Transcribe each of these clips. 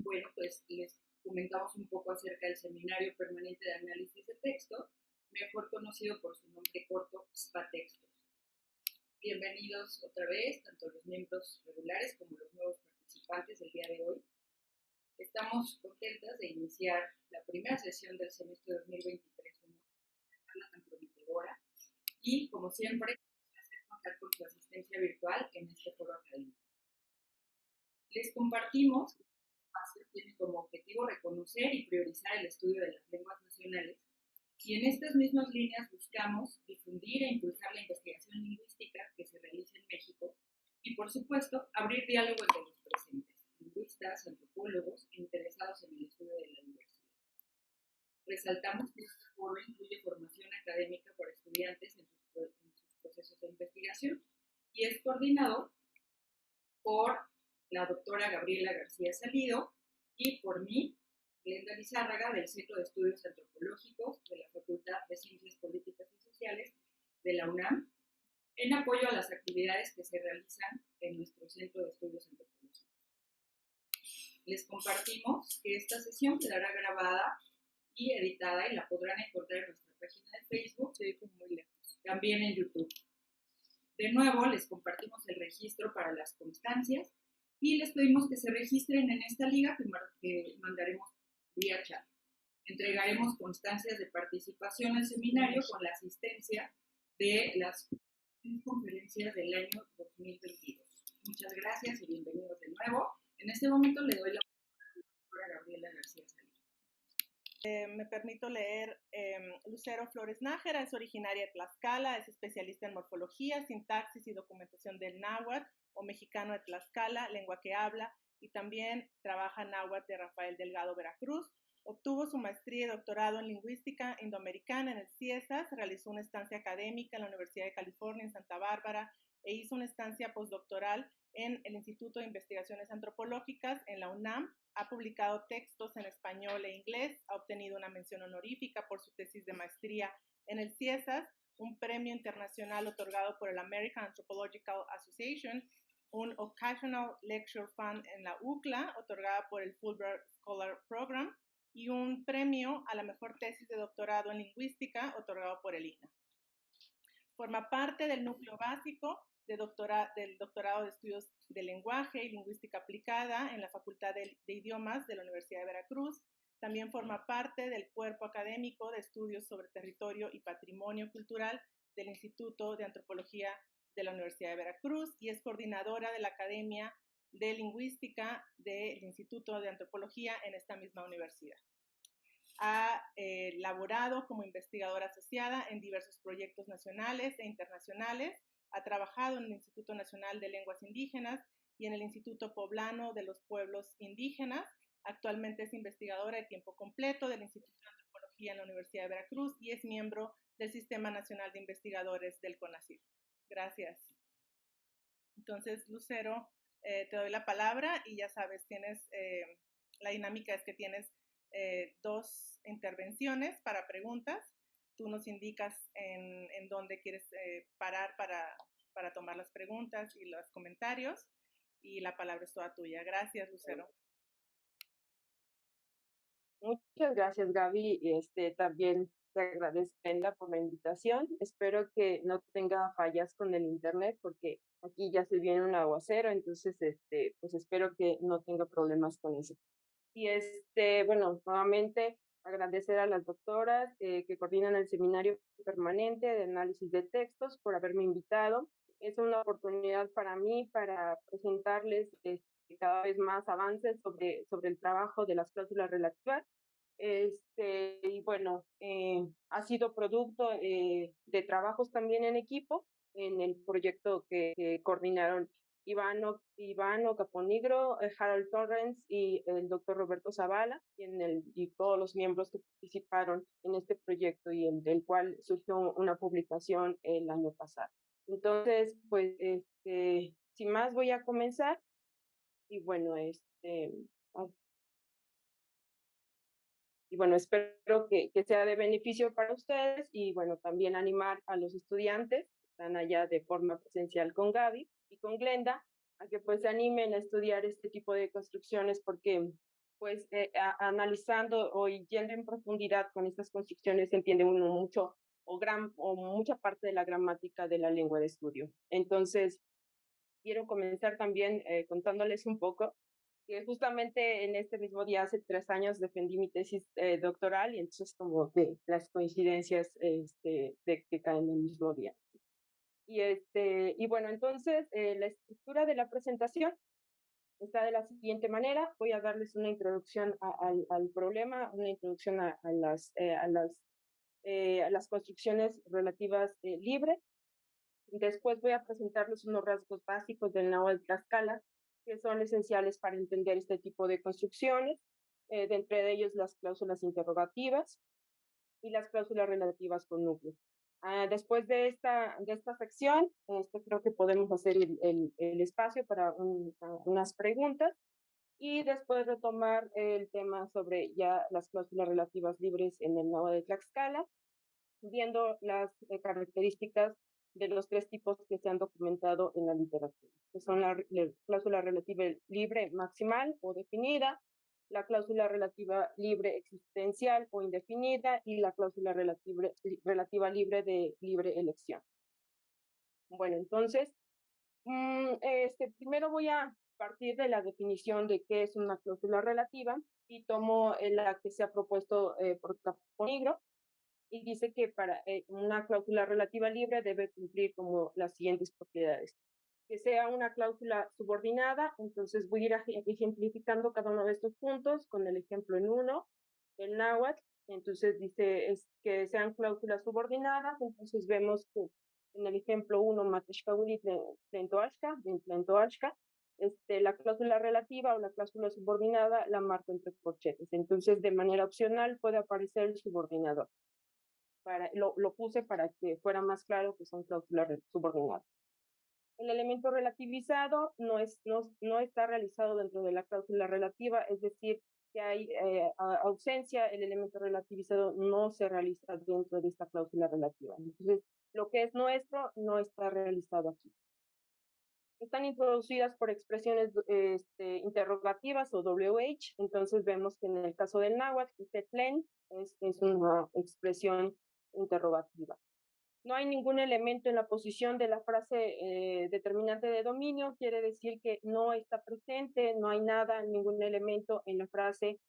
Bueno, pues les comentamos un poco acerca del Seminario Permanente de Análisis de Texto, mejor conocido por su nombre corto, SPA-Textos. Bienvenidos otra vez, tanto los miembros regulares como los nuevos participantes del día de hoy. Estamos contentas de iniciar la primera sesión del semestre 2023, una charla tan prometedora, y como siempre, hacer contar con su asistencia virtual en este foro académico. Les compartimos que este espacio tiene como objetivo reconocer y priorizar el estudio de las lenguas nacionales, y en estas mismas líneas buscamos difundir e impulsar la investigación lingüística que se realiza en México y, por supuesto, abrir diálogo entre los presentes, lingüistas, antropólogos e interesados en el estudio de la diversidad. Resaltamos que este foro incluye formación académica para estudiantes en sus procesos de investigación y es coordinado por la doctora Gabriela García Salido y por mí, Glenda Lizárraga, del Centro de Estudios Antropológicos de la Facultad de Ciencias Políticas y Sociales de la UNAM, en apoyo a las actividades que se realizan en nuestro Centro de Estudios Antropológicos. Les compartimos que esta sesión quedará grabada y editada y la podrán encontrar en nuestra página de Facebook, también en YouTube. De nuevo, les compartimos el registro para las constancias y les pedimos que se registren en esta liga que mandaremos vía chat. Entregaremos constancias de participación al seminario con la asistencia de las conferencias del año 2022. Muchas gracias y bienvenidos de nuevo. En este momento le doy la palabra a la doctora Gabriela García Salido. Me permito leer. Lucero Flores Nájera es originaria de Tlaxcala, es especialista en morfología, sintaxis y documentación del náhuatl o mexicano de Tlaxcala, lengua que habla, y también trabaja en náhuatl de Rafael Delgado, Veracruz. Obtuvo su maestría y doctorado en lingüística indoamericana en el CIESAS, realizó una estancia académica en la Universidad de California en Santa Bárbara e hizo una estancia postdoctoral en el Instituto de Investigaciones Antropológicas en la UNAM. Ha publicado textos en español e inglés, ha obtenido una mención honorífica por su tesis de maestría en el CIESAS, un premio internacional otorgado por el American Anthropological Association, un Occasional Lecture Fund en la UCLA, otorgada por el Fulbright Scholar Program, y un premio a la mejor tesis de doctorado en lingüística, otorgado por el INA. Forma parte del núcleo básico del doctorado de estudios de lenguaje y lingüística aplicada en la Facultad de Idiomas de la Universidad de Veracruz. También forma parte del cuerpo académico de estudios sobre territorio y patrimonio cultural del Instituto de Antropología de la Universidad de Veracruz y es coordinadora de la Academia de Lingüística del Instituto de Antropología en esta misma universidad. Ha laborado como investigadora asociada en diversos proyectos nacionales e internacionales. Ha trabajado en el Instituto Nacional de Lenguas Indígenas y en el Instituto Poblano de los Pueblos Indígenas. Actualmente es investigadora de tiempo completo del Instituto de Antropología en la Universidad de Veracruz y es miembro del Sistema Nacional de Investigadores del CONACYT. Gracias. Entonces, Lucero, te doy la palabra y ya sabes, tienes, la dinámica es que tienes 2 intervenciones para preguntas. Tú nos indicas en dónde quieres parar para tomar las preguntas y los comentarios y la palabra es toda tuya. Gracias, Lucero. Muchas gracias, Gaby. También te agradezco, Brenda, por la invitación. Espero que no tenga fallas con el internet porque aquí ya se viene un aguacero, entonces pues espero que no tenga problemas con eso. Y bueno, nuevamente agradecer a las doctoras que coordinan el seminario permanente de análisis de textos por haberme invitado. Es una oportunidad para mí para presentarles cada vez más avances sobre el trabajo de las cláusulas relativas. Y bueno, ha sido producto de trabajos también en equipo en el proyecto que coordinaron Ivano Caponigro, Harold Torrens y el doctor Roberto Zavala y todos los miembros que participaron en este proyecto y del cual surgió una publicación el año pasado. Entonces, pues, sin más voy a comenzar y bueno, espero que sea de beneficio para ustedes y bueno, también animar a los estudiantes que están allá de forma presencial con Gaby y con Glenda a que pues se animen a estudiar este tipo de construcciones porque pues analizando o yendo en profundidad con estas construcciones se entiende uno mucho o mucha parte de la gramática de la lengua de estudio. Entonces, quiero comenzar también contándoles un poco que justamente en este mismo día, hace 3 años, defendí mi tesis doctoral y entonces como de las coincidencias de que caen el mismo día. Y bueno, entonces la estructura de la presentación está de la siguiente manera. Voy a darles una introducción al problema, una introducción a las construcciones relativas libres. Después voy a presentarles unos rasgos básicos del náhuatl Tlaxcala, que son esenciales para entender este tipo de construcciones, de entre ellos las cláusulas interrogativas y las cláusulas relativas con núcleo. Después de esta sección, creo que podemos hacer el espacio para unas preguntas y después retomar el tema sobre ya las cláusulas relativas libres en el náhuatl de Tlaxcala, viendo las características de los 3 tipos que se han documentado en la literatura, que son la cláusula relativa libre maximal o definida, la cláusula relativa libre existencial o indefinida y la cláusula relativa libre de libre elección. Bueno, entonces, primero voy a partir de la definición de qué es una cláusula relativa y tomo la que se ha propuesto por Caponigro, y dice que para una cláusula relativa libre debe cumplir como las siguientes propiedades. Que sea una cláusula subordinada, entonces voy a ir ejemplificando cada uno de estos puntos con el ejemplo en 1, el náhuatl. Entonces dice que sean cláusulas subordinadas, entonces vemos que en el ejemplo 1, Mateshkawili Tlentoashka, la cláusula relativa o la cláusula subordinada la marco entre corchetes. Entonces, de manera opcional puede aparecer el subordinador. Lo puse para que fuera más claro que son cláusulas subordinadas. El elemento relativizado no está realizado dentro de la cláusula relativa, es decir, que hay ausencia, el elemento relativizado no se realiza dentro de esta cláusula relativa. Entonces, lo que es nuestro no está realizado aquí. Están introducidas por expresiones interrogativas o WH, entonces vemos que en el caso del náhuatl, Tetlen es una expresión interrogativa. No hay ningún elemento en la posición de la frase determinante de dominio, quiere decir que no está presente, no hay nada, ningún elemento en la frase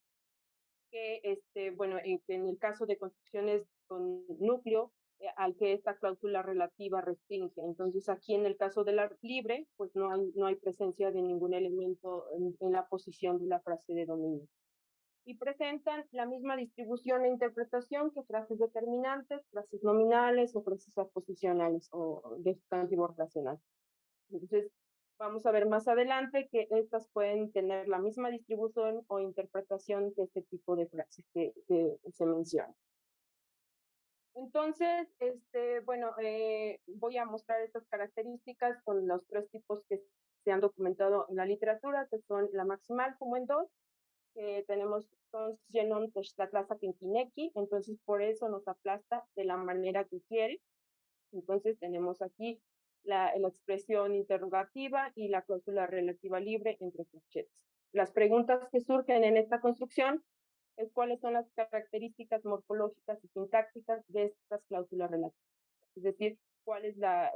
que, en el caso de construcciones con núcleo, al que esta cláusula relativa restringe. Entonces, aquí en el caso de la libre, pues no hay presencia de ningún elemento en la posición de la frase de dominio. Y presentan la misma distribución e interpretación que frases determinantes, frases nominales o frases aposicionales o de sustantivo relacional. Entonces, vamos a ver más adelante que estas pueden tener la misma distribución o interpretación que este tipo de frases que se menciona. Entonces, voy a mostrar estas características con los 3 tipos que se han documentado en la literatura, que son la maximal como en 2, que tenemos Genon Tlatlasa Quinquineki, entonces por eso nos aplasta de la manera que quiere. Entonces tenemos aquí la expresión interrogativa y la cláusula relativa libre entre corchetes. Las preguntas que surgen en esta construcción es cuáles son las características morfológicas y sintácticas de estas cláusulas relativas. Es decir,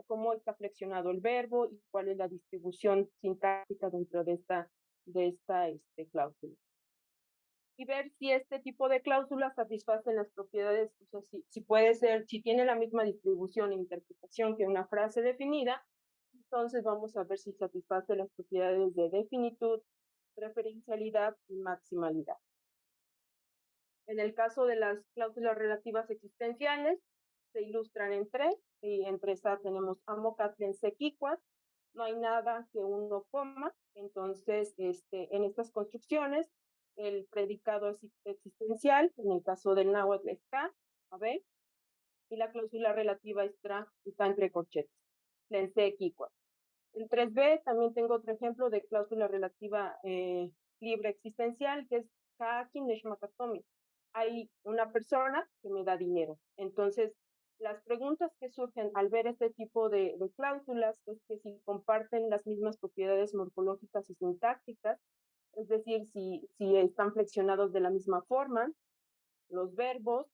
cómo está flexionado el verbo y cuál es la distribución sintáctica dentro de esta cláusula. Y ver si este tipo de cláusulas satisfacen las propiedades, o sea, si tiene la misma distribución e interpretación que una frase definida, entonces vamos a ver si satisface las propiedades de definitud, preferencialidad y maximalidad. En el caso de las cláusulas relativas existenciales, se ilustran en 3, y entre esas tenemos amocatlen sequicuas, no hay nada que uno coma, entonces en estas construcciones el predicado es existencial, en el caso del náhuatl está, a ver, y la cláusula relativa está entre corchetes, sequicuas. En 3b también tengo otro ejemplo de cláusula relativa libre existencial, que es Kaakin Neshmakatomi. Hay una persona que me da dinero. Entonces, las preguntas que surgen al ver este tipo de cláusulas es que si comparten las mismas propiedades morfológicas y sintácticas es decir, si están flexionados de la misma forma los verbos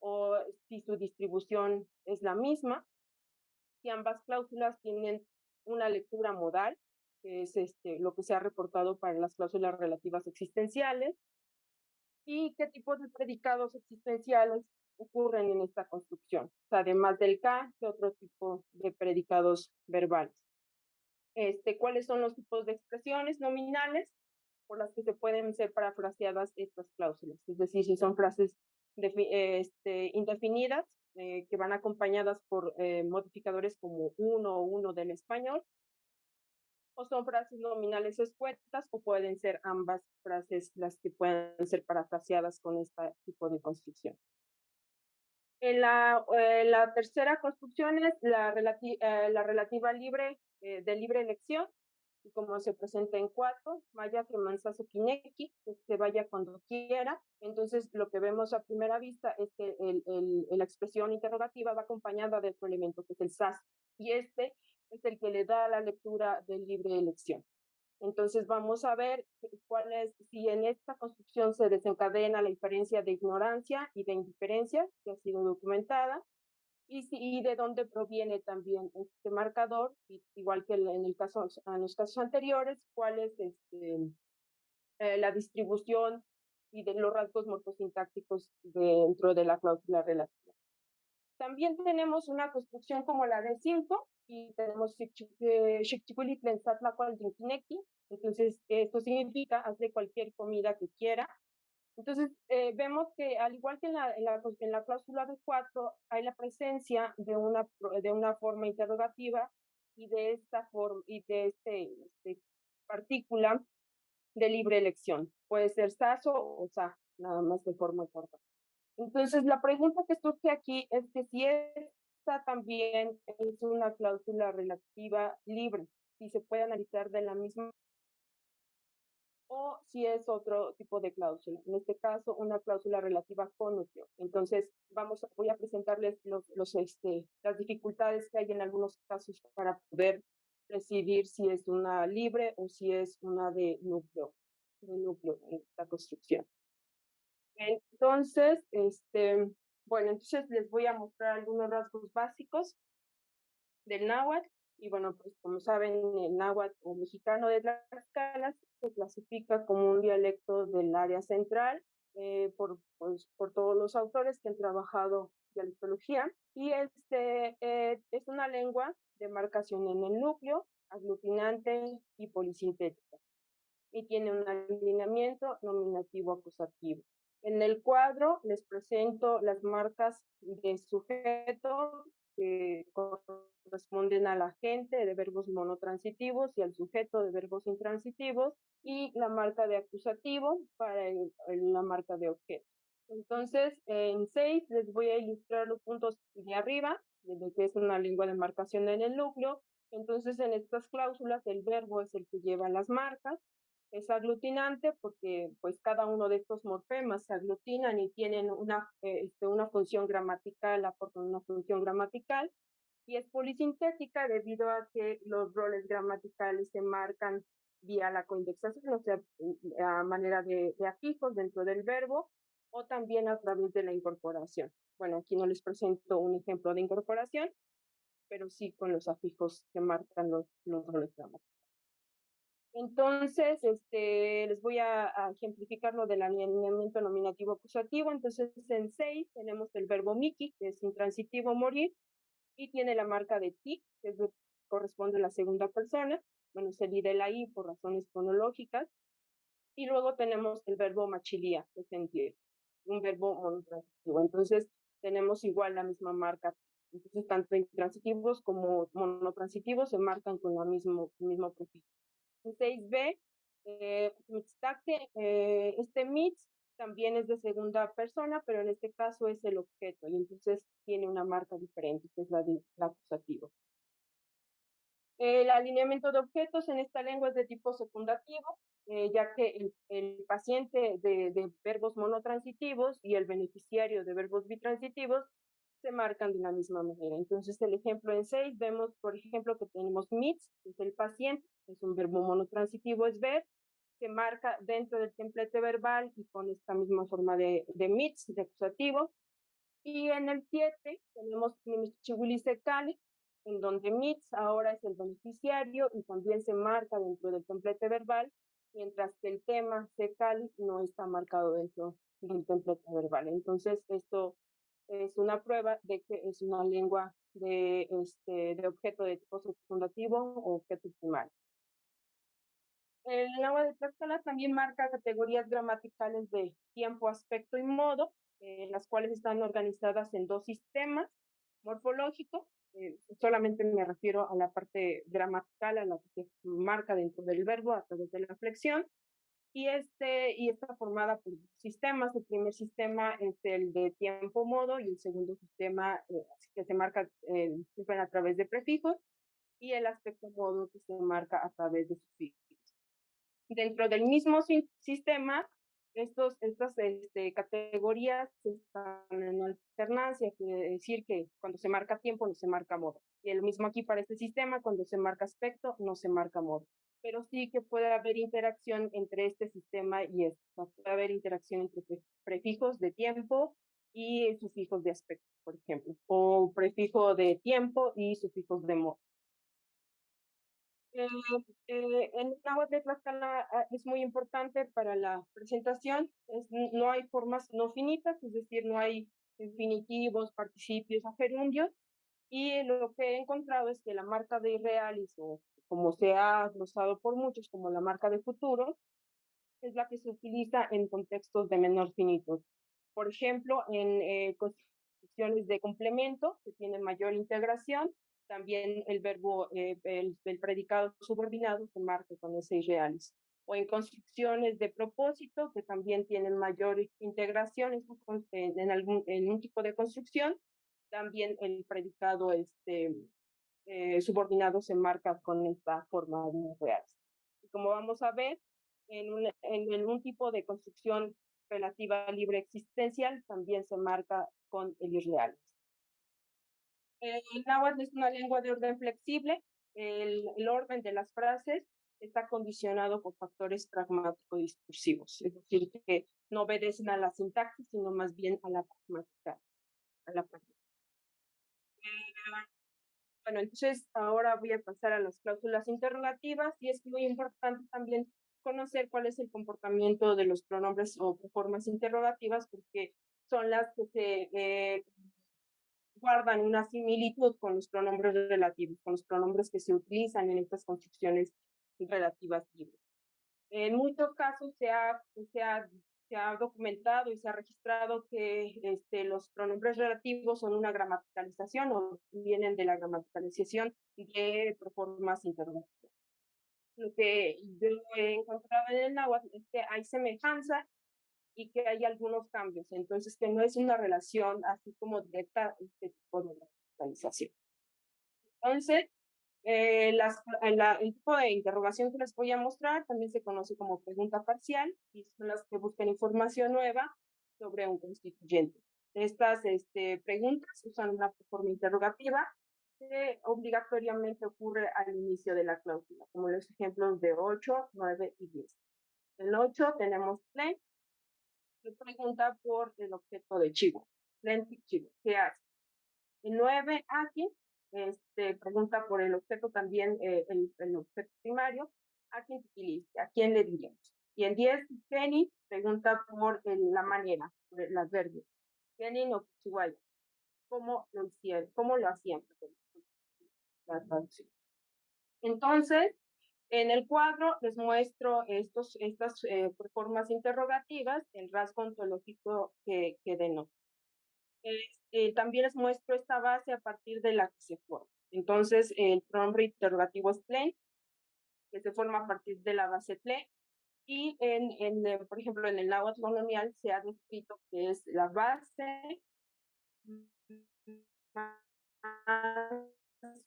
o si su distribución es la misma, si ambas cláusulas tienen una lectura modal, que es lo que se ha reportado para las cláusulas relativas existenciales, y qué tipo de predicados existenciales ocurren en esta construcción. O sea, además del K, ¿qué otro tipo de predicados verbales? ¿Cuáles son los tipos de expresiones nominales por las que se pueden ser parafraseadas estas cláusulas? Es decir, si son frases indefinidas, que van acompañadas por modificadores como uno o uno del español, o son frases nominales escuetas, o pueden ser ambas frases las que pueden ser parafraseadas con este tipo de construcción. La tercera construcción es la relativa libre, de libre elección, y como se presenta en 4, vaya que mansazo kineki, que se vaya cuando quiera. Entonces, lo que vemos a primera vista es que la expresión interrogativa va acompañada de otro elemento, que es el sas, y este es el que le da la lectura de libre elección. Entonces, vamos a ver si en esta construcción se desencadena la diferencia de ignorancia y de indiferencia, que ha sido documentada, y de dónde proviene también este marcador, igual que en los casos anteriores, cuál es la distribución y de los rasgos morfosintácticos dentro de la cláusula relativa. También tenemos una construcción como la de 5, y tenemos entonces esto significa hazle cualquier comida que quiera. Entonces, vemos que al igual que en la cláusula de 4, hay la presencia de una forma interrogativa y de esta forma y de partícula de libre elección. Puede ser saso o sa, nada más de forma corta. Entonces, la pregunta que surge aquí es que si esta también es una cláusula relativa libre, si se puede analizar de la misma, o si es otro tipo de cláusula, en este caso una cláusula relativa con núcleo. Entonces, voy a presentarles las dificultades que hay en algunos casos para poder decidir si es una libre o si es una de núcleo en esta construcción. Entonces, entonces les voy a mostrar algunos rasgos básicos del náhuatl. Y bueno, pues como saben, el náhuatl o mexicano de Tlaxcala se clasifica como un dialecto del área central por todos los autores que han trabajado dialectología. Y es una lengua de marcación en el núcleo, aglutinante y polisintética. Y tiene un alineamiento nominativo acusativo. En el cuadro les presento las marcas de sujeto que corresponden al agente de verbos monotransitivos y al sujeto de verbos intransitivos, y la marca de acusativo para la marca de objeto. Entonces, en 6 les voy a ilustrar los puntos de arriba, de que es una lengua de marcación en el núcleo. Entonces, en estas cláusulas, el verbo es el que lleva las marcas. Es aglutinante porque pues cada uno de estos morfemas se aglutinan y tienen una función gramatical, aportan una función gramatical, y es polisintética debido a que los roles gramaticales se marcan vía la coindexación, o sea, a manera de afijos dentro del verbo, o también a través de la incorporación. Bueno, aquí no les presento un ejemplo de incorporación, pero sí con los afijos que marcan los roles gramaticales. Entonces, les voy a ejemplificar lo del alineamiento nominativo acusativo. Entonces, en 6 tenemos el verbo miki, que es intransitivo morir, y tiene la marca de ti, que corresponde a la segunda persona. Bueno, se divide la I por razones fonológicas. Y luego tenemos el verbo machilía, que es sentir, un verbo monotransitivo. Entonces, tenemos igual la misma marca. Entonces, tanto intransitivos como monotransitivos se marcan con el mismo prefijo. 6b, este mix también es de segunda persona, pero en este caso es el objeto, y entonces tiene una marca diferente, que es la acusativo. El alineamiento de objetos en esta lengua es de tipo secundativo, ya que el paciente de verbos monotransitivos y el beneficiario de verbos bitransitivos se marcan de la misma manera. Entonces, el ejemplo en 6, vemos, por ejemplo, que tenemos mits, que es el paciente, es un verbo monotransitivo, es ver, se marca dentro del templete verbal y con esta misma forma de MITS, de acusativo. Y en el 7 tenemos Chihuili-Cali, en donde MITS ahora es el beneficiario y también se marca dentro del templete verbal, mientras que el tema Cali no está marcado dentro del templete verbal. Entonces, esto es una prueba de que es una lengua de objeto de tipo subjuntivo o objeto primario. El náhuatl de Tlaxcala también marca categorías gramaticales de tiempo, aspecto y modo, las cuales están organizadas en dos sistemas morfológicos. Solamente me refiero a la parte gramatical, a la que se marca dentro del verbo a través de la flexión, y está formada por dos sistemas. El primer sistema es el de tiempo-modo y el segundo sistema que se marca a través de prefijos, y el aspecto-modo que se marca a través de sufijos. Dentro del mismo sistema, estas categorías están en alternancia, quiere decir que cuando se marca tiempo no se marca modo. Y el mismo aquí para este sistema, cuando se marca aspecto no se marca modo. Pero sí que puede haber interacción entre este sistema y este. Puede haber interacción entre prefijos de tiempo y sufijos de aspecto, por ejemplo, o prefijo de tiempo y sufijos de modo. En el náhuatl de Tlaxcala es muy importante para la presentación. No hay formas no finitas, es decir, no hay infinitivos, participios, gerundios. Y lo que he encontrado es que la marca de irrealis, o como se ha glosado por muchos como la marca de futuro, es la que se utiliza en contextos de menor finitud. Por ejemplo, en construcciones de complemento que tienen mayor integración, también el verbo, el predicado subordinado se marca con ese irrealis. O en construcciones de propósito que también tienen mayor integración en un tipo de construcción, también el predicado subordinado se marca con esta forma de irrealis. Y como vamos a ver, en un tipo de construcción relativa libre existencial también se marca con el irreal. El náhuatl es una lengua de orden flexible. El orden de las frases está condicionado por factores pragmático-discursivos, es decir, que no obedecen a la sintaxis, sino más bien a la pragmática, a la práctica. Bueno, entonces ahora voy a pasar a las cláusulas interrogativas, y es muy importante también conocer cuál es el comportamiento de los pronombres o formas interrogativas, porque son las que se guardan una similitud con los pronombres relativos, con los pronombres que se utilizan en estas construcciones relativas libres. En muchos casos se ha documentado y se ha registrado que los pronombres relativos son una gramaticalización o vienen de la gramaticalización de proformas interrogativas. Lo que yo he encontrado en el náhuatl es que hay semejanza y que hay algunos cambios, entonces que no es una relación así como directa este tipo de gramaticalización. Entonces, el tipo de interrogación que les voy a mostrar también se conoce como pregunta parcial, y son las que buscan información nueva sobre un constituyente. Estas preguntas usan una forma interrogativa que obligatoriamente ocurre al inicio de la cláusula, como los ejemplos de 8, 9 y 10. En 8 tenemos plen, que pregunta por el objeto de chivo. Plen chivo, ¿qué hace? En 9, aquí pregunta por el objeto también, el objeto primario, ¿a quién utiliza? ¿A quién le diríamos? Y en 10, Kenny pregunta por la manera, por el adverbio. Kenny no Chihuahua. ¿Cómo lo hicieron? ¿Cómo lo hacían? La traducción. Entonces, en el cuadro les muestro estas formas interrogativas, el rasgo ontológico que denota. También les muestro esta base a partir de la que se forma. Entonces, el pronombre interrogativo es plen, que se forma a partir de la base plen, y por ejemplo, en el náhuatl colonial se ha descrito que es la base más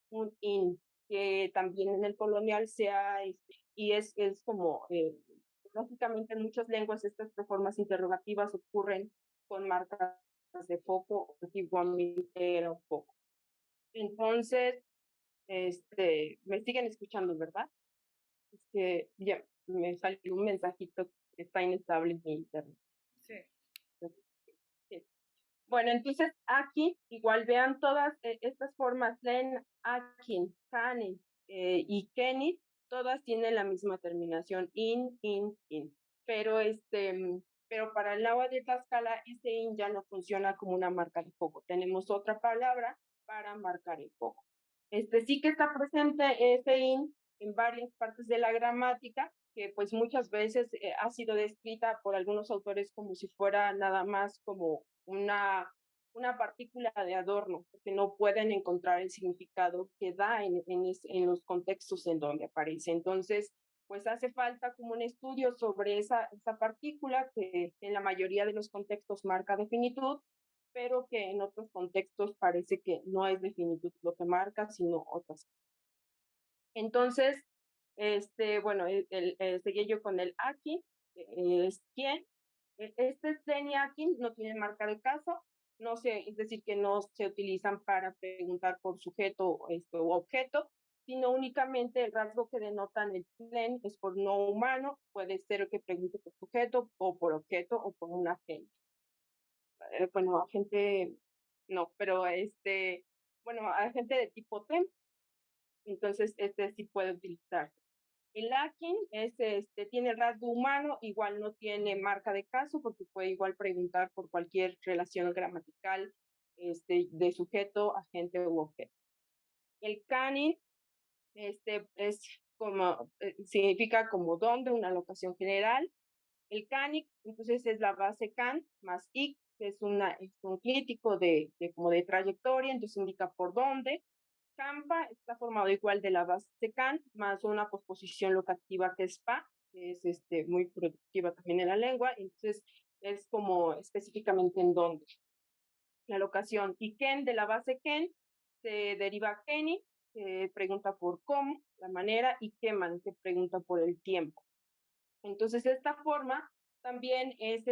un in, que también en el colonial y es como, lógicamente en muchas lenguas estas formas interrogativas ocurren con marcas de foco, antiguamente era un foco. Entonces, me siguen escuchando, ¿verdad? Ya. me salió un mensajito que está inestable en mi internet. Sí. Sí. Bueno, entonces aquí igual vean todas estas formas, len, akin, kanin y kenit, todas tienen la misma terminación, in. Pero para el náhuatl de Tlaxcala, este in ya no funciona como una marca de foco. Tenemos otra palabra para marcar el foco. Sí que está presente este in en varias partes de la gramática, que pues muchas veces ha sido descrita por algunos autores como si fuera nada más como una partícula de adorno, porque no pueden encontrar el significado que da en los contextos en donde aparece. Entonces, pues hace falta como un estudio sobre esa partícula que en la mayoría de los contextos marca de finitud, pero que en otros contextos parece que no es de finitud lo que marca, sino otras. Entonces, bueno, seguí yo con el aquí, es quién. Este Teni aquí no tiene marca de caso, no sé, es decir, que no se utilizan para preguntar por sujeto o objeto, sino únicamente el rasgo que denotan el plen es por no humano, puede ser que pregunte por sujeto o por objeto o por un agente. Bueno, agente no, pero bueno, agente de tipo tem, entonces sí puede utilizarse. El Akin tiene el rasgo humano, igual no tiene marca de caso porque puede igual preguntar por cualquier relación gramatical de sujeto, agente u objeto. El Canin es como, significa como dónde, una locación general. El Canic, entonces es la base can más ic, que es un crítico como de trayectoria, entonces indica por dónde. Campa está formado igual de la base can más una posposición locativa que es pa, que es muy productiva también en la lengua, entonces es como específicamente en dónde. La locación. Y ken de la base ken se deriva keni, que pregunta por cómo, la manera, y keman, que pregunta por el tiempo. Entonces esta forma también es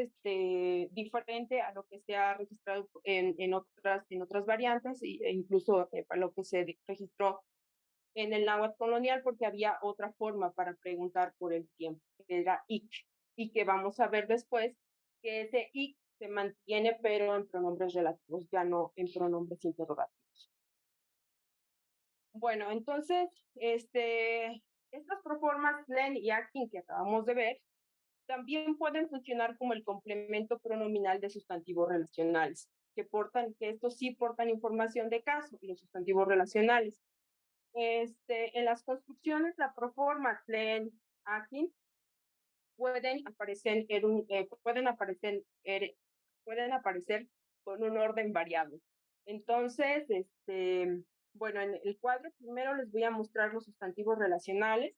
diferente a lo que se ha registrado en otras variantes e incluso para lo que se registró en el náhuatl colonial, porque había otra forma para preguntar por el tiempo, que era ik, y que vamos a ver después que ese ik se mantiene pero en pronombres relativos, ya no en pronombres interrogativos. Bueno, entonces, estas proformas len y akin que acabamos de ver también pueden funcionar como el complemento pronominal de sustantivos relacionales, que estos sí portan información de caso, los sustantivos relacionales. En las construcciones, la proforma tlen, akin, pueden aparecer con un orden variable. Entonces, bueno, en el cuadro primero les voy a mostrar los sustantivos relacionales,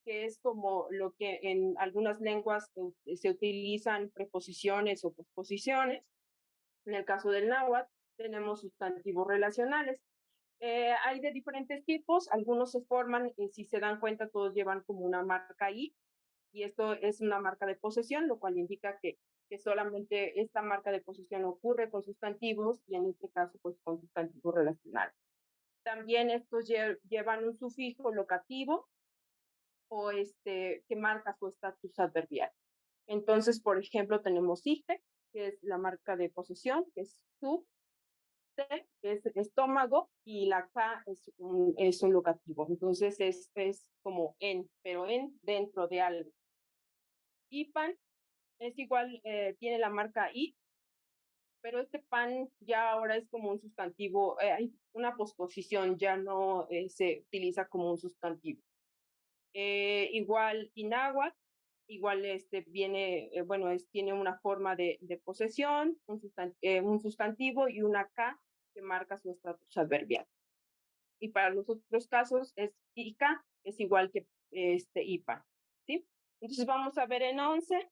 que es como lo que en algunas lenguas se utilizan preposiciones o posposiciones. En el caso del náhuatl tenemos sustantivos relacionales. Hay de diferentes tipos, algunos se forman, si se dan cuenta, todos llevan como una marca I, y esto es una marca de posesión, lo cual indica que solamente esta marca de posesión ocurre con sustantivos, y en este caso, pues con sustantivos relacionales. También estos llevan un sufijo locativo, o que marca su estatus adverbial. Entonces, por ejemplo, tenemos ite, que es la marca de posesión, que es su, te, que es estómago, y la ka es un locativo. Entonces, es como en, pero en dentro de algo. Ipan es igual, tiene la marca i, pero este pan ya ahora es como un sustantivo, hay una posposición, ya no se utiliza como un sustantivo. Igual Inagua, igual viene, bueno, tiene una forma de posesión, un sustantivo y una K que marca su estatus adverbial. Y para los otros casos es ICA, es igual que IPA, ¿sí? Entonces vamos a ver en 11,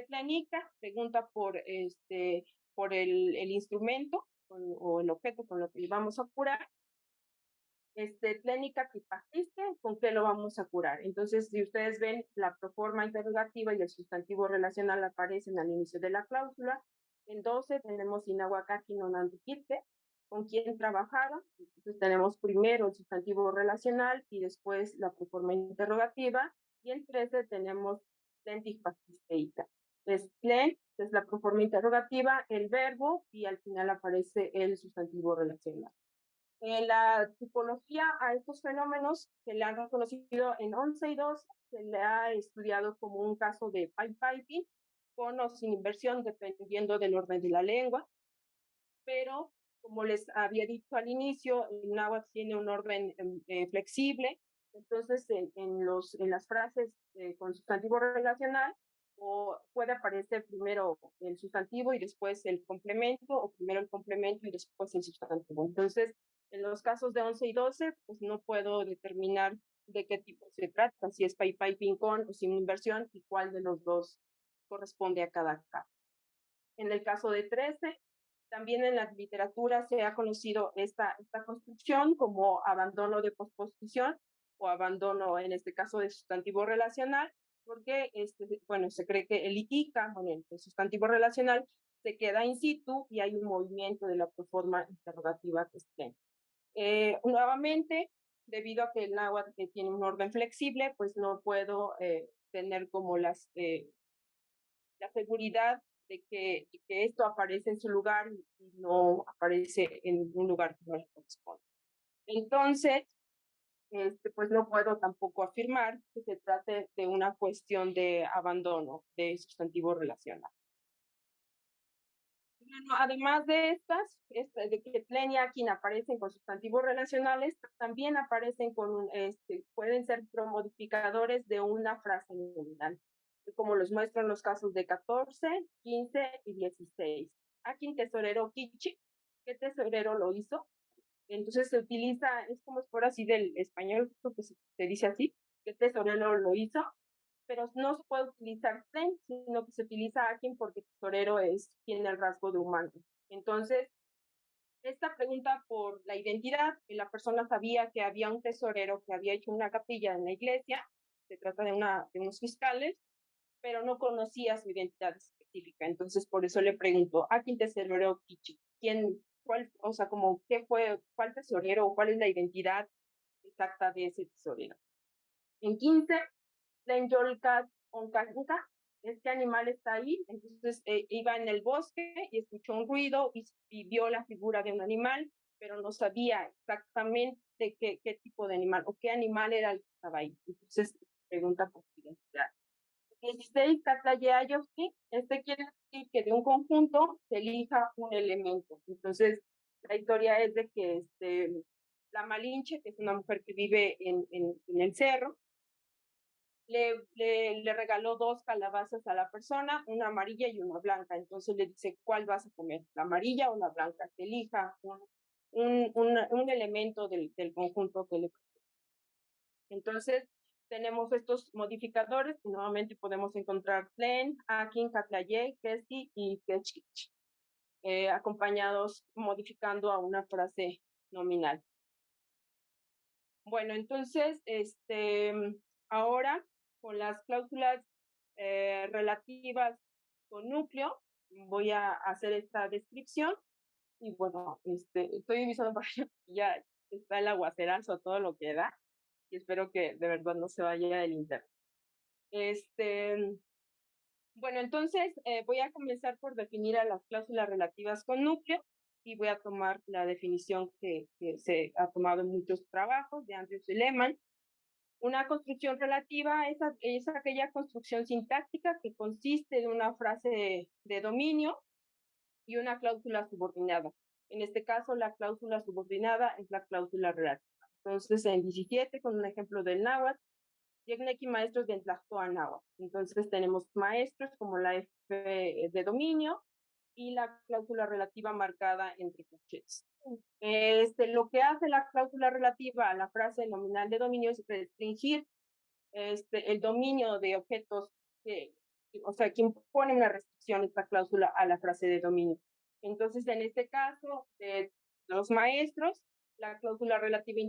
Tlanica pregunta por el instrumento o el objeto con lo que le vamos a curar. Tlénica tipajiste, ¿con qué lo vamos a curar? Entonces, si ustedes ven, la proforma interrogativa y el sustantivo relacional aparecen al inicio de la cláusula. En 12 tenemos inahuacaki no nanduquite, ¿con quién trabajaron? Entonces tenemos primero el sustantivo relacional y después la proforma interrogativa, y el 13 tenemos plentifacisteíta. Es plen, es la proforma interrogativa, el verbo y al final aparece el sustantivo relacional. En la tipología a estos fenómenos se le han reconocido en 11 y 12, se le ha estudiado como un caso de pipe piping, con o sin inversión, dependiendo del orden de la lengua, pero como les había dicho al inicio, el náhuatl tiene un orden flexible, entonces en las frases con sustantivo relacional, o puede aparecer primero el sustantivo y después el complemento, o primero el complemento y después el sustantivo. Entonces, en los casos de 11 y 12, pues no puedo determinar de qué tipo se trata, si es piping con o sin inversión, y cuál de los dos corresponde a cada caso. En el caso de 13, también en la literatura se ha conocido esta construcción como abandono de posposición o abandono, en este caso, de sustantivo relacional, porque se cree que el ica, el sustantivo relacional, se queda in situ y hay un movimiento de la proforma interrogativa que esté. Nuevamente, debido a que el náhuatl tiene un orden flexible, pues no puedo tener como la seguridad de que esto aparece en su lugar y no aparece en un lugar que no le corresponde. Entonces, pues no puedo tampoco afirmar que se trate de una cuestión de abandono de sustantivo relacional. Bueno, además de estas, de que plen y akin aparecen con sustantivos relacionales, también aparecen con, pueden ser promodificadores de una frase nominal, como los muestran los casos de 14, 15 y 16. Akin tesorero kichi, ¿qué tesorero lo hizo? Entonces se utiliza, es como por así del español, creo que se dice así, ¿qué tesorero lo hizo? Pero no se puede utilizar plen, sino que se utiliza akin porque tesorero tiene el rasgo de humano. Entonces, esta pregunta por la identidad, que la persona sabía que había un tesorero que había hecho una capilla en la iglesia, se trata de unos fiscales, pero no conocía su identidad específica. Entonces, por eso le pregunto, ¿a quién tesorero Kichi? ¿Cuál tesorero o cuál es la identidad exacta de ese tesorero? En 15, Tlenyolcat Oncanca, este animal está ahí, entonces iba en el bosque y escuchó un ruido y vio la figura de un animal, pero no sabía exactamente qué tipo de animal o qué animal era el que estaba ahí. Entonces pregunta por su identidad. 16, Katlayayovsky, quiere decir que de un conjunto se elija un elemento. Entonces, la historia es de que la Malinche, que es una mujer que vive en el cerro, le regaló 2 calabazas a la persona, una amarilla y una blanca. Entonces le dice, ¿cuál vas a comer? ¿La amarilla o la blanca? Que elija un elemento del conjunto que le presenta. Entonces, tenemos estos modificadores que nuevamente podemos encontrar plen, akin, katlaye, kesti y kechkich, acompañados, modificando a una frase nominal. Bueno, entonces, ahora con las cláusulas relativas con núcleo, voy a hacer esta descripción. Y bueno, estoy avisando para que ya está el aguacerazo, todo lo que da, y espero que de verdad no se vaya el internet. Bueno, entonces voy a comenzar por definir a las cláusulas relativas con núcleo y voy a tomar la definición que se ha tomado en muchos trabajos de Andrews y Lehmann. Una construcción relativa es aquella construcción sintáctica que consiste de una frase de dominio y una cláusula subordinada. En este caso, la cláusula subordinada es la cláusula relativa. Entonces, en 17, con un ejemplo del náhuatl, llegan aquí maestros de Tlactoa náhuatl. Entonces, tenemos maestros como la F de dominio y la cláusula relativa marcada entre coches. Lo que hace la cláusula relativa a la frase nominal de dominio es restringir el dominio de objetos, que impone una restricción esta cláusula a la frase de dominio. Entonces, en este caso, de los maestros, la cláusula relativa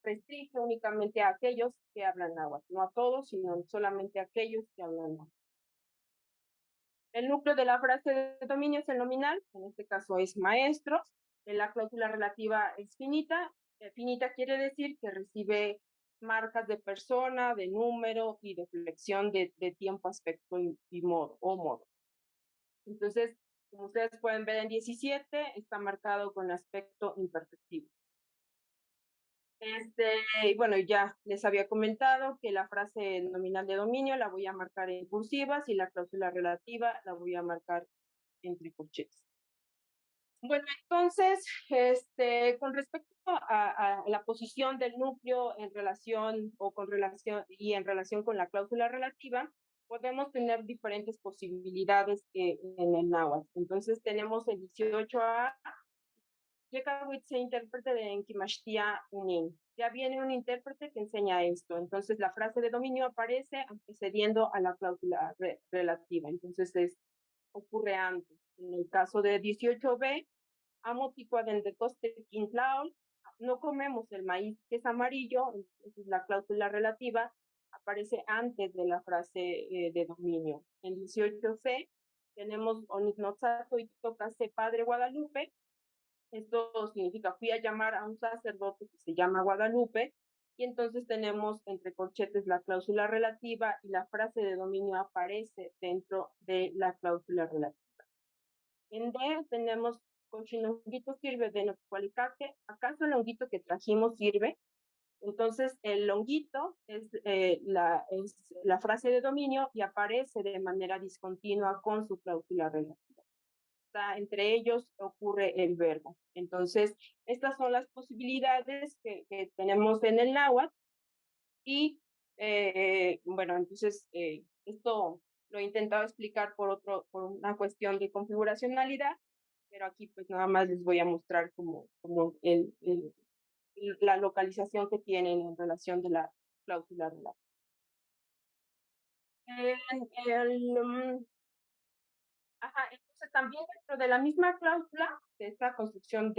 restringe únicamente a aquellos que hablan náhuatl, no a todos, sino solamente a aquellos que hablan náhuatl. El núcleo de la frase de dominio es el nominal, en este caso es maestros. La cláusula relativa es finita. Finita quiere decir que recibe marcas de persona, de número y de flexión de tiempo, aspecto y modo o modo. Entonces, como ustedes pueden ver en 17, está marcado con aspecto imperfectivo. Bueno, ya les había comentado que la frase nominal de dominio la voy a marcar en cursivas y la cláusula relativa la voy a marcar entre corchetes. Bueno, entonces, con respecto a la posición del núcleo en relación en relación con la cláusula relativa, podemos tener diferentes posibilidades en el náhuatl. Entonces, tenemos el 18A, se intérprete de Enkimashtia Unin. Ya viene un intérprete que enseña esto. Entonces, la frase de dominio aparece antecediendo a la cláusula relativa. Entonces, ocurre antes. En el caso de 18B, Amoticua de coste quintlaol, no comemos el maíz que es amarillo, entonces la cláusula relativa aparece antes de la frase de dominio. En 18C tenemos Onitnozato y Tocase Padre Guadalupe. Esto significa fui a llamar a un sacerdote que se llama Guadalupe, y entonces tenemos entre corchetes la cláusula relativa y la frase de dominio aparece dentro de la cláusula relativa. En D tenemos Cochinonguito sirve de Nocualicaque. ¿Acaso el honguito que trajimos sirve? Entonces, el honguito es la frase de dominio y aparece de manera discontinua con su cláusula relativa. Entre ellos ocurre el verbo. Entonces, estas son las posibilidades que tenemos en el náhuatl. Y, bueno, entonces, esto lo he intentado explicar por una cuestión de configuracionalidad, pero aquí pues nada más les voy a mostrar como la localización que tienen en relación de la cláusula relativa. Entonces también dentro de la misma cláusula, de esta construcción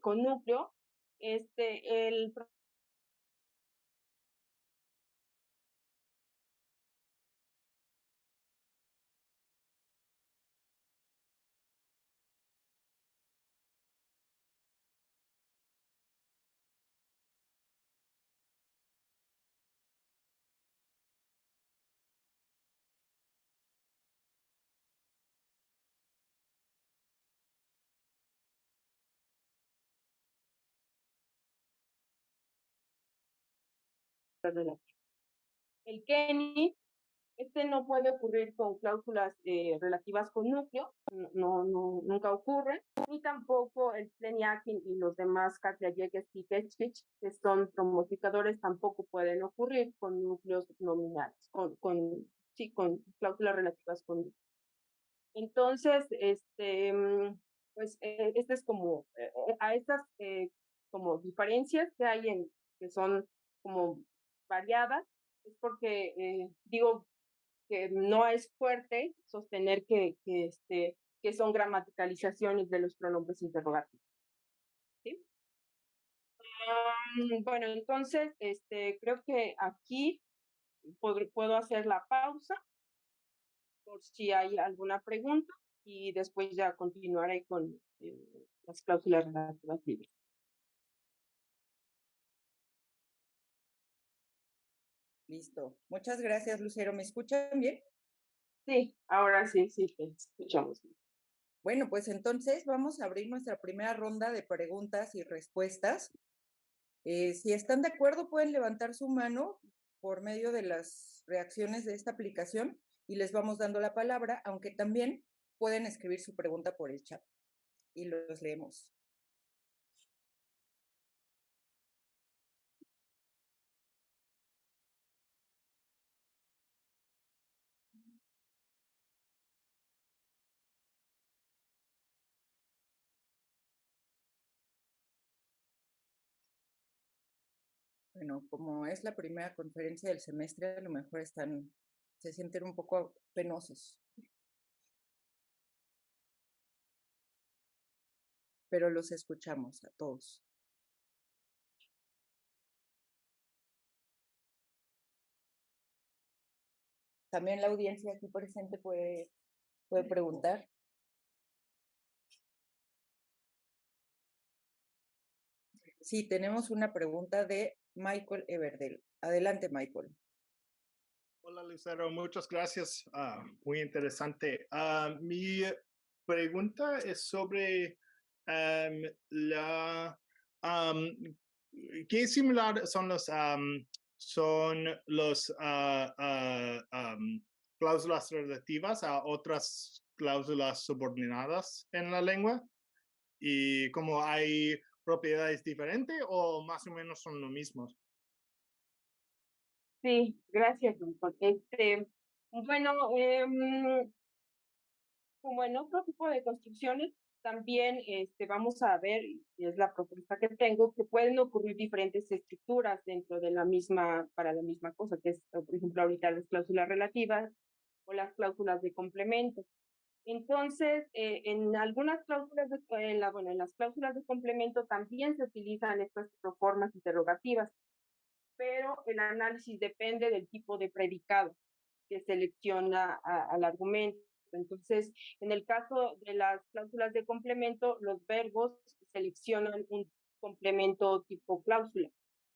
con núcleo, el relativo. El Kenny, no puede ocurrir con cláusulas relativas con núcleo, nunca ocurre, ni tampoco el Pleniakin y los demás Katliayeques y Ketchich, que son promodificadores, tampoco pueden ocurrir con núcleos nominales, con cláusulas relativas con núcleo. Entonces, pues es como a estas como diferencias que hay que son como variadas, es porque digo que no es fuerte sostener que son gramaticalizaciones de los pronombres interrogativos. ¿Sí? Bueno, entonces, creo que aquí puedo hacer la pausa por si hay alguna pregunta y después ya continuaré con las cláusulas relativas libres. Listo. Muchas gracias, Lucero. ¿Me escuchan bien? Sí, ahora sí, te escuchamos. Bueno, pues entonces vamos a abrir nuestra primera ronda de preguntas y respuestas. Si están de acuerdo, pueden levantar su mano por medio de las reacciones de esta aplicación y les vamos dando la palabra, aunque también pueden escribir su pregunta por el chat y los leemos. Bueno, como es la primera conferencia del semestre, a lo mejor se sienten un poco penosos. Pero los escuchamos a todos. También la audiencia aquí presente puede preguntar. Sí, tenemos una pregunta de Michael Everdell. Adelante, Michael. Hola, Lucero, muchas gracias. Muy interesante. Mi pregunta es sobre ¿qué similar son los cláusulas relativas a otras cláusulas subordinadas en la lengua? ¿Y cómo hay propiedades diferentes o más o menos son lo mismo? Sí, gracias, Michael. Bueno, como en otro tipo de construcciones, también vamos a ver, y es la propuesta que tengo, que pueden ocurrir diferentes estructuras dentro de la misma, para la misma cosa, que es, por ejemplo, ahorita las cláusulas relativas o las cláusulas de complemento. Entonces, en algunas cláusulas, en las cláusulas de complemento también se utilizan estas proformas interrogativas, pero el análisis depende del tipo de predicado que selecciona al argumento. Entonces, en el caso de las cláusulas de complemento, los verbos seleccionan un complemento tipo cláusula.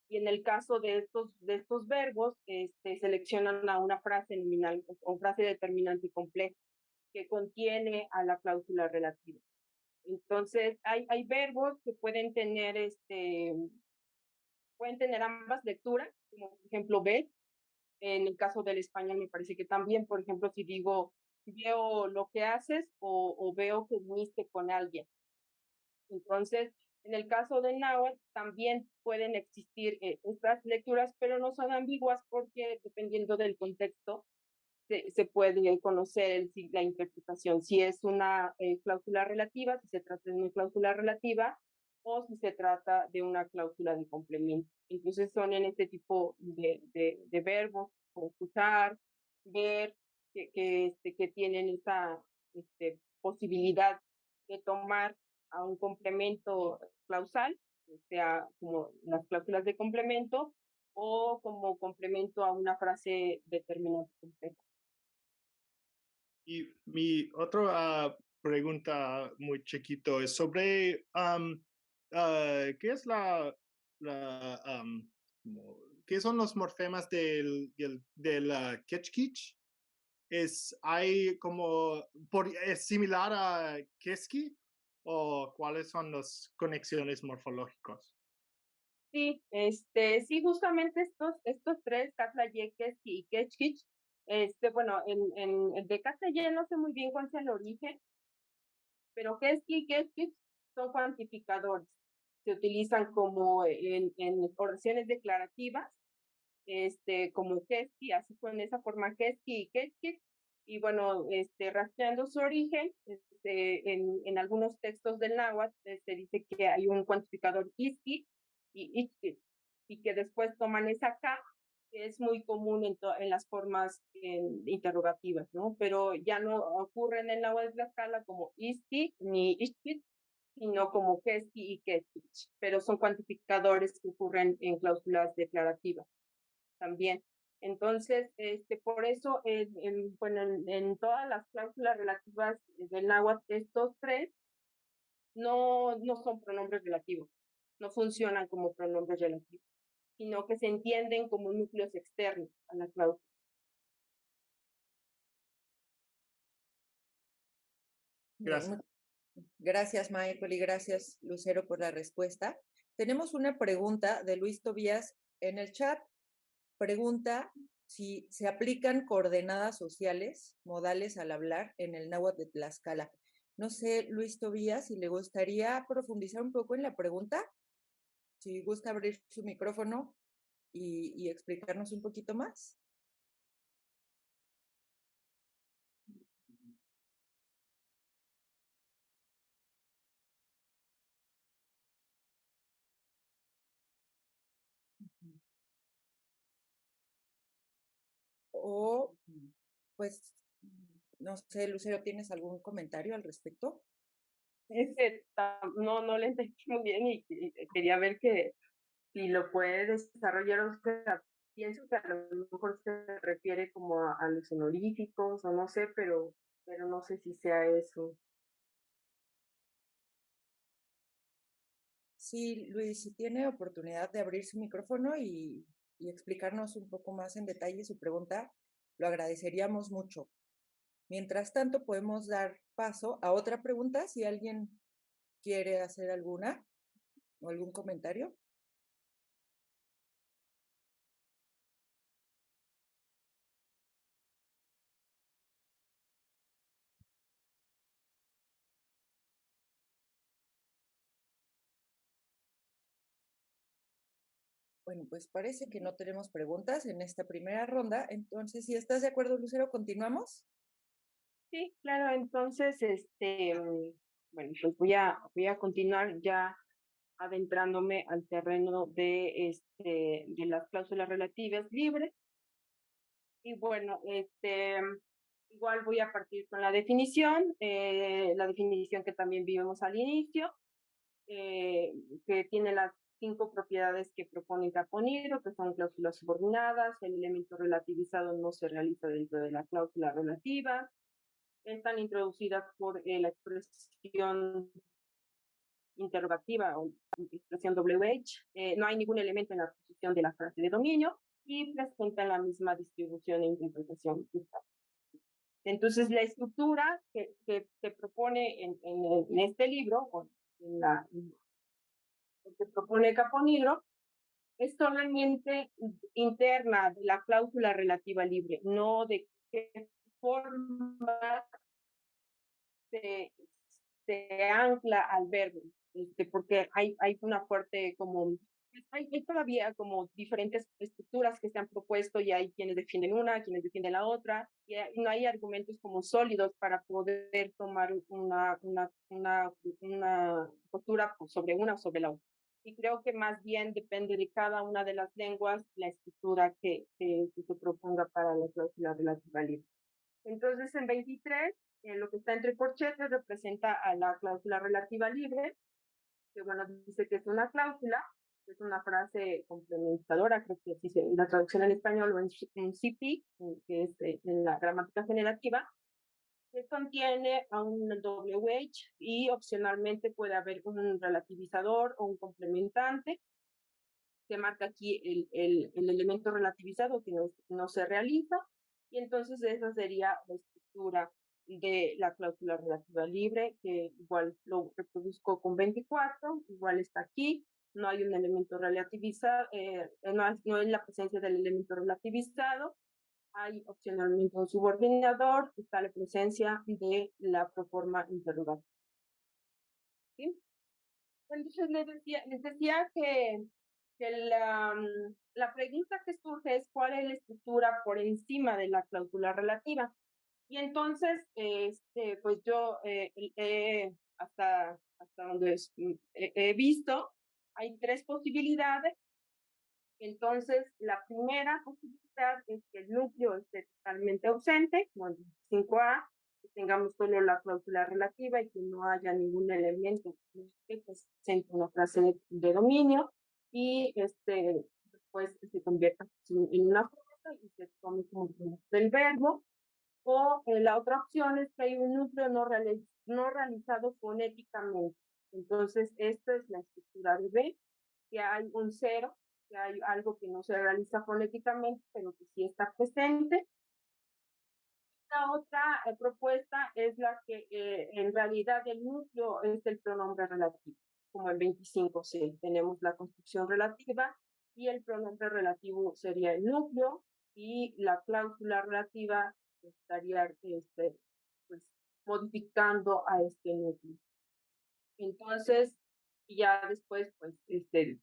Y en el caso de estos verbos, seleccionan a una frase nominal o frase determinante compleja que contiene a la cláusula relativa. Entonces, hay verbos que pueden tener ambas lecturas, como por ejemplo ver. En el caso del español me parece que también, por ejemplo, si digo veo lo que haces o veo que viniste con alguien. Entonces, en el caso del náhuatl también pueden existir estas lecturas, pero no son ambiguas porque dependiendo del contexto se puede conocer la interpretación, si es una cláusula relativa, si se trata de una cláusula relativa o si se trata de una cláusula de complemento. Entonces son en este tipo de verbos, como escuchar, ver, que tienen esa posibilidad de tomar a un complemento clausal, sea como las cláusulas de complemento o como complemento a una frase determinante completa. Y mi otra pregunta muy chiquito es sobre ¿qué es qué son los morfemas del Kechkich? ¿Es similar a Keski o cuáles son las conexiones morfológicas? Sí, sí, justamente estos tres, Katlayé, Keski y Kechkich, bueno, en el de Katlayé no sé muy bien cuál es el origen, pero Keski y Kechkich son cuantificadores. Se utilizan como en oraciones declarativas, como Keski, así con esa forma Keski y Kechkich, y bueno, rastreando su origen, en algunos textos del náhuatl se dice que hay un cuantificador Iski y Ichkich, y que después toman esa K, que es muy común en las formas interrogativas, ¿no? Pero ya no ocurre en el náhuatl de Tlaxcala como Iski ni Ichkich, sino como Keski y Kechkich, pero son cuantificadores que ocurren en cláusulas declarativas también. Entonces, por eso, bueno, en todas las cláusulas relativas del náhuatl, estos tres no son pronombres relativos, no funcionan como pronombres relativos, sino que se entienden como núcleos externos a la cláusula. Gracias. Gracias, Michael, y gracias, Lucero, por la respuesta. Tenemos una pregunta de Luis Tobías en el chat. Pregunta si se aplican coordenadas sociales, modales al hablar en el náhuatl de Tlaxcala. No sé, Luis Tobías, si le gustaría profundizar un poco en la pregunta, si gusta abrir su micrófono y explicarnos un poquito más. O, pues, no sé, Lucero, ¿tienes algún comentario al respecto? No le entendí muy bien y quería ver que si lo puede desarrollar, o sea, pienso que a lo mejor se refiere como a los honoríficos o no sé, pero no sé si sea eso. Sí, Luis, si tiene oportunidad de abrir su micrófono y explicarnos un poco más en detalle su pregunta, lo agradeceríamos mucho. Mientras tanto, podemos dar paso a otra pregunta si alguien quiere hacer alguna o algún comentario. Bueno, pues parece que no tenemos preguntas en esta primera ronda. Entonces, si estás de acuerdo, Lucero, ¿continuamos? Sí, claro, entonces, bueno, pues voy a continuar ya adentrándome al terreno de las cláusulas relativas libres. Y bueno, igual voy a partir con la definición que también vimos al inicio, que tiene las 5 propiedades que propone Caponigro, que son cláusulas subordinadas, el elemento relativizado no se realiza dentro de la cláusula relativa, están introducidas por la expresión interrogativa o expresión WH, no hay ningún elemento en la posición de la frase de dominio y presentan la misma distribución e interpretación. Entonces, la estructura que se propone en este libro, o que propone Caponigro, es solamente interna de la cláusula relativa libre, no de qué forma se, se ancla al verbo, porque hay una fuerte como, hay todavía como diferentes estructuras que se han propuesto y hay quienes defienden una, quienes defienden la otra, y no hay argumentos como sólidos para poder tomar una postura sobre una o sobre la otra. Y creo que más bien depende de cada una de las lenguas la estructura que se proponga para la cláusula relativa libre. Entonces, en 23, lo que está entre corchetes representa a la cláusula relativa libre, que bueno, dice que es una cláusula, que es una frase complementadora, creo que así la traducción en español o en CP, que es en la gramática generativa, que contiene a un WH y opcionalmente puede haber un relativizador o un complementante, que marca aquí el elemento relativizado que no se realiza, y entonces esa sería la estructura de la cláusula relativa libre, que igual lo reproduzco con 24, igual está aquí, no hay un elemento relativizado, no hay la presencia del elemento relativizado, hay opcionalmente un subordinador, está la presencia de la proforma interrogativa. ¿Sí? Entonces les decía que la pregunta que surge es cuál es la estructura por encima de la cláusula relativa. Y entonces, pues yo hasta donde he visto, hay 3 posibilidades. Entonces, la primera posibilidad es que el núcleo esté totalmente ausente, como el 5A, que tengamos solo la cláusula relativa y que no haya ningún elemento que presente una frase de dominio, y después se convierta en una frase y se tome como del verbo. O la otra opción es que hay un núcleo no realizado fonéticamente. Entonces, esto es la estructura de B, que hay un 0, que hay algo que no se realiza fonéticamente, pero que sí está presente. La otra propuesta es la que en realidad el núcleo es el pronombre relativo. Como en 25C tenemos la construcción relativa y el pronombre relativo sería el núcleo y la cláusula relativa estaría pues, modificando a este núcleo. Entonces, ya después, pues,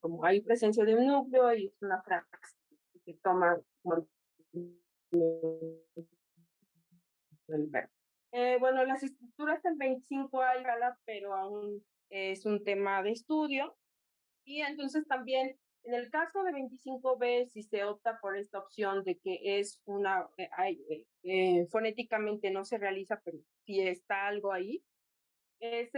como hay presencia de un núcleo y es una frase que se toma como el verbo. Bueno, las estructuras del 25 hay, pero aún es un tema de estudio. Y entonces también, en el caso de 25B, si se opta por esta opción de que es una, fonéticamente no se realiza, pero si está algo ahí, es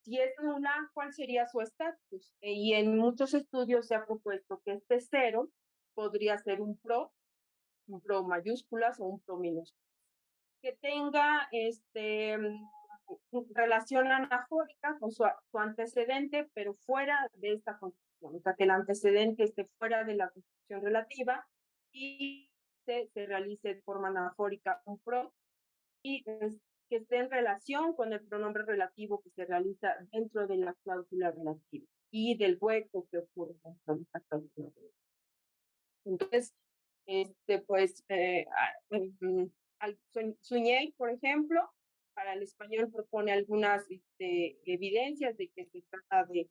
si es nula, ¿cuál sería su estatus? Y en muchos estudios se ha propuesto que este 0 podría ser un pro mayúsculas o un pro minúsculas. Que tenga relación anafórica con su antecedente, pero fuera de esta construcción, o sea, que el antecedente esté fuera de la construcción relativa y se realice de forma anafórica un pro y que esté en relación con el pronombre relativo que se realiza dentro de la cláusula relativa y del hueco que ocurre dentro de esta cláusula relativa. Entonces, pues, Suñel, por ejemplo, para el español propone algunas evidencias de que se trata de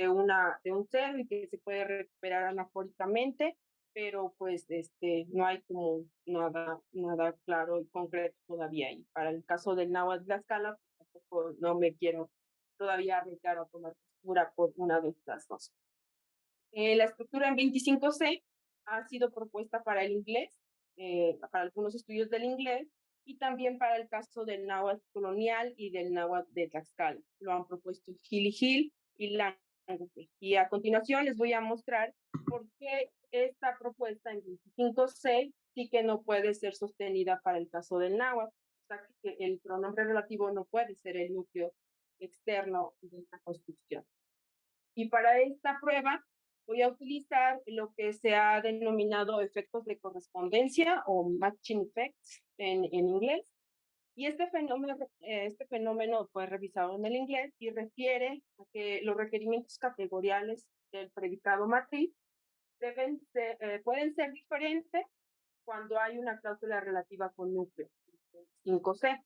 un ser y que se puede recuperar anafóricamente, pero pues no hay como nada claro y concreto todavía. Y para el caso del náhuatl Tlaxcala, pues, tampoco no me quiero todavía arriesgar a tomar postura por una de estas dos. La estructura en 25C ha sido propuesta para el inglés, para algunos estudios del inglés, y también para el caso del náhuatl colonial y del náhuatl de Tlaxcala. Lo han propuesto Gil y Languke. Y a continuación les voy a mostrar por qué esta propuesta en 25C sí que no puede ser sostenida para el caso del náhuatl. O sea, que el pronombre relativo no puede ser el núcleo externo de esta construcción. Y para esta prueba voy a utilizar lo que se ha denominado efectos de correspondencia o matching effects en inglés. Y este fenómeno fue revisado en el inglés y refiere a que los requerimientos categoriales del predicado matriz pueden ser diferentes cuando hay una cláusula relativa con núcleo, 5C.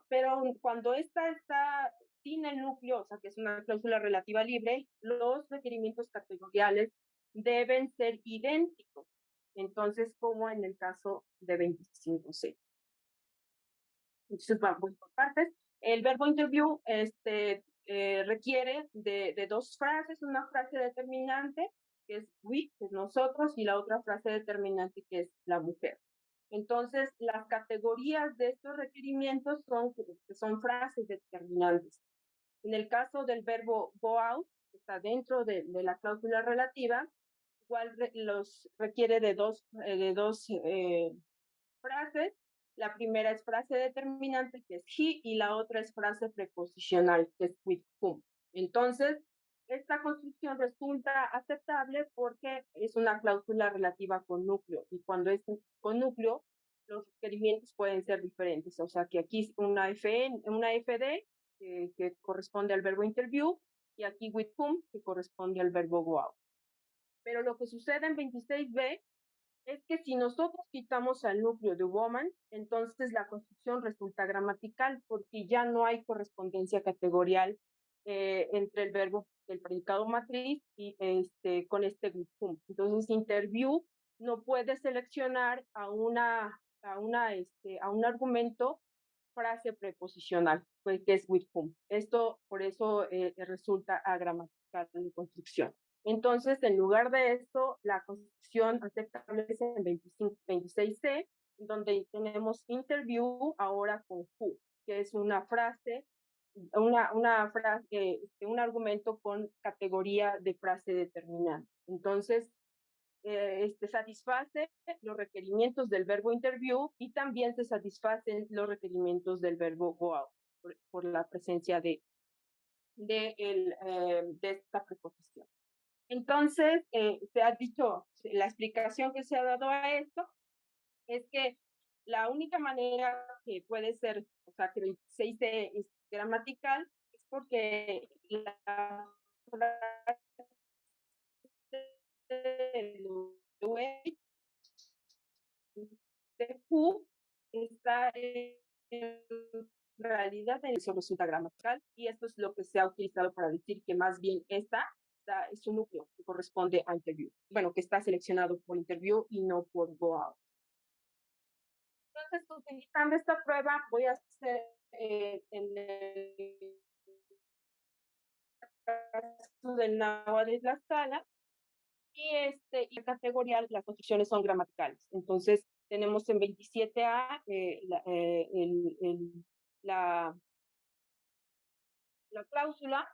Pero cuando esta está sin el núcleo, o sea, que es una cláusula relativa libre, los requerimientos categoriales deben ser idénticos. Entonces, como en el caso de 25C. Entonces, voy por partes. El verbo interview requiere de dos frases, una frase determinante, que es we, que es nosotros, y la otra frase determinante, que es la mujer. Entonces, las categorías de estos requerimientos son frases determinantes. En el caso del verbo go out, que está dentro de la cláusula relativa, igual los requiere de dos frases. La primera es frase determinante, que es he, y la otra es frase preposicional, que es with whom. Entonces, esta construcción resulta aceptable porque es una cláusula relativa con núcleo, y cuando es con núcleo, los requerimientos pueden ser diferentes. O sea que aquí una FD que corresponde al verbo interview, y aquí with whom, que corresponde al verbo go out. Pero lo que sucede en 26B es que si nosotros quitamos al núcleo de woman, entonces la construcción resulta gramatical porque ya no hay correspondencia categorial entre el verbo del predicado matriz y con este with whom. Entonces, interview no puede seleccionar a un argumento frase preposicional, pues, que es with whom. Esto, por eso, resulta agramatical en construcción. Entonces, en lugar de esto, la construcción aceptable es en 26C, donde tenemos interview ahora con who, que es una frase, un argumento con categoría de frase determinante. Entonces, satisface los requerimientos del verbo interview y también se satisfacen los requerimientos del verbo go out por la presencia de esta preposición. Entonces, se ha dicho, la explicación que se ha dado a esto es que la única manera que puede ser, o sea, que el 26C es gramatical, es porque la de who está en realidad eso resulta gramatical, y esto es lo que se ha utilizado para decir que más bien esta es un núcleo que corresponde a interview. Bueno, que está seleccionado por interview y no por go out. Entonces, utilizando esta prueba, voy a hacer en el caso del náhuatl de Tlaxcala, y la categoría, las construcciones son gramaticales. Entonces, tenemos en 27A la cláusula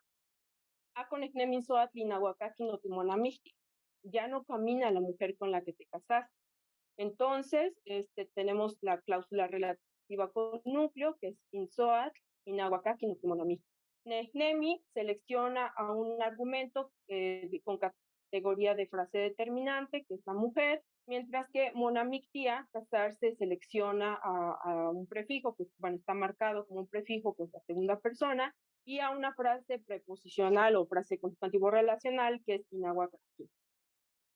Aconecnemin soatl inahuacaqui no timonamixti. Ya no camina la mujer con la que te casaste. Entonces, tenemos la cláusula relativa con núcleo, que es insoatl, inahuacaki no kimonomi. Nehnemi selecciona a un argumento con categoría de frase determinante, que es la mujer, mientras que monamictia, casarse, selecciona a un prefijo, que bueno, está marcado como un prefijo, que es la segunda persona, y a una frase preposicional o frase con sustantivo relacional, que es inahuacaki.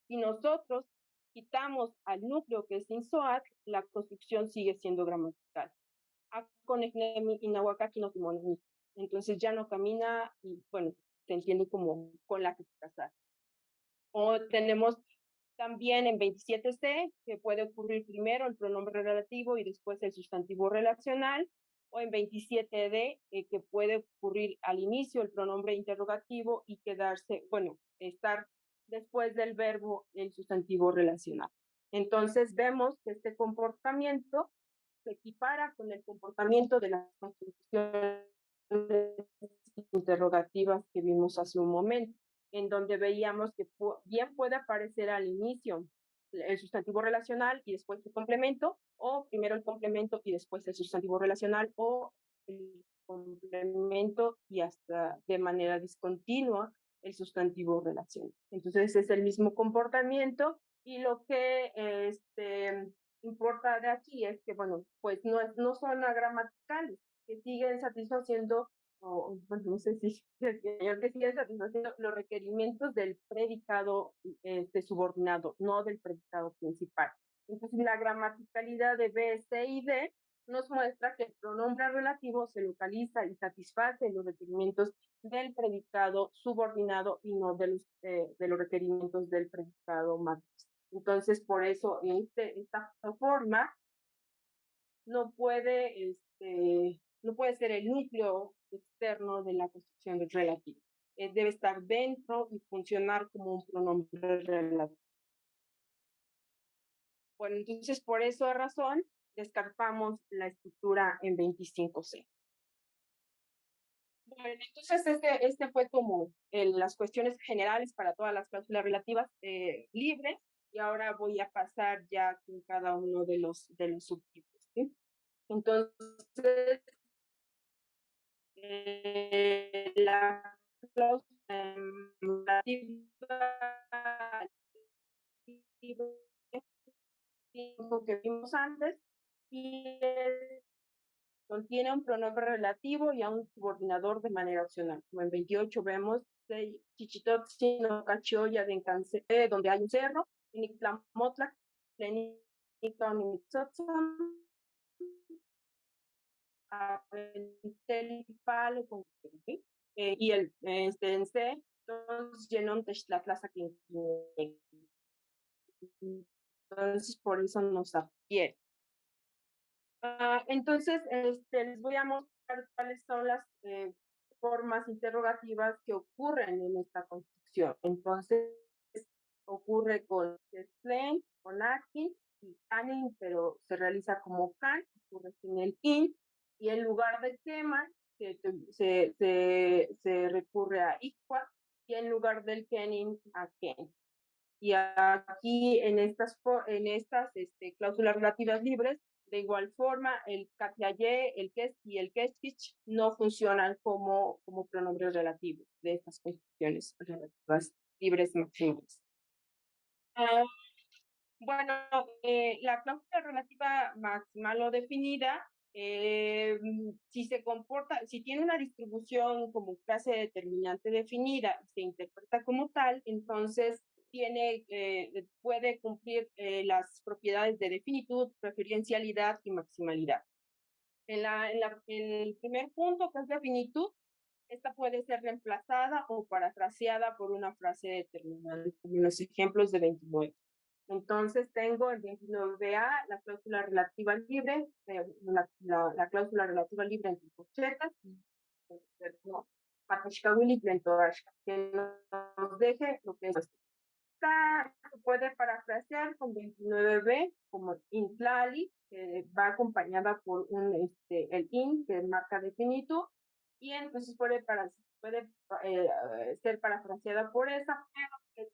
Si nosotros quitamos al núcleo, que es insoat, la construcción sigue siendo gramatical. Akonehnemi inahuacaki no kimonomi. Entonces ya no camina y, bueno, se entiende como con la que casar. O tenemos también en 27C que puede ocurrir primero el pronombre relativo y después el sustantivo relacional, o en 27D que puede ocurrir al inicio el pronombre interrogativo y quedarse, bueno, estar después del verbo el sustantivo relacional. Entonces vemos que este comportamiento se equipara con el comportamiento de las construcciones interrogativas que vimos hace un momento, en donde veíamos que bien puede aparecer al inicio el sustantivo relacional y después el complemento, o primero el complemento y después el sustantivo relacional, o el complemento y hasta de manera discontinua el sustantivo relacional. Entonces es el mismo comportamiento y lo que importa de aquí es que, bueno, pues no son agramaticales, que siguen satisfaciendo, bueno, no sé si el señor, que siguen satisfaciendo los requerimientos del predicado subordinado, no del predicado principal. Entonces, la gramaticalidad de B, C y D nos muestra que el pronombre relativo se localiza y satisface los requerimientos del predicado subordinado y no de los requerimientos del predicado matriz. Entonces, por eso, en esta forma, no puede ser el núcleo externo de la construcción del relativo. Debe estar dentro y funcionar como un pronombre relativo. Bueno, entonces, por esa razón, descartamos la estructura en 25C. Bueno, entonces este fue como las cuestiones generales para todas las cláusulas relativas libres, y ahora voy a pasar ya con cada uno de los subtipos, ¿sí? Entonces, la cláusula relativa que vimos antes y contiene un pronombre relativo y a un subordinador de manera opcional. Como en 28 vemos Chichitotsi no Cachioya de Encance, donde hay un cerro, y Nictlamotlac, Pleniton y y el en C, entonces llenon la plaza que entonces por eso nos adquiere. Entonces, les voy a mostrar cuáles son las formas interrogativas que ocurren en esta construcción. Entonces, ocurre con Splain, con Akin y Canning, pero se realiza como can, ocurre sin el in, y en lugar de Keman, se recurre a Iqua, y en lugar del Kenning, a Ken. Y aquí en estas cláusulas relativas libres, de igual forma, el Katyaye, el Kes y el Keskich no funcionan como pronombres relativos de estas construcciones relativas libres máximas. Bueno, la cláusula relativa maximal o definida, si tiene una distribución como clase determinante definida, se interpreta como tal, entonces puede cumplir las propiedades de definitud, preferencialidad y maximalidad. En el primer punto, que es la finitud, esta puede ser reemplazada o parafraseada por una frase determinante, como en los ejemplos de 29. Entonces tengo el 29A, la cláusula relativa libre, la cláusula relativa libre entre corchetas, que nos deje lo que es esto. Se puede parafrasear con 29B como intlali, que va acompañada por el in, que marca definido, y entonces puede ser parafraseada por esa, pero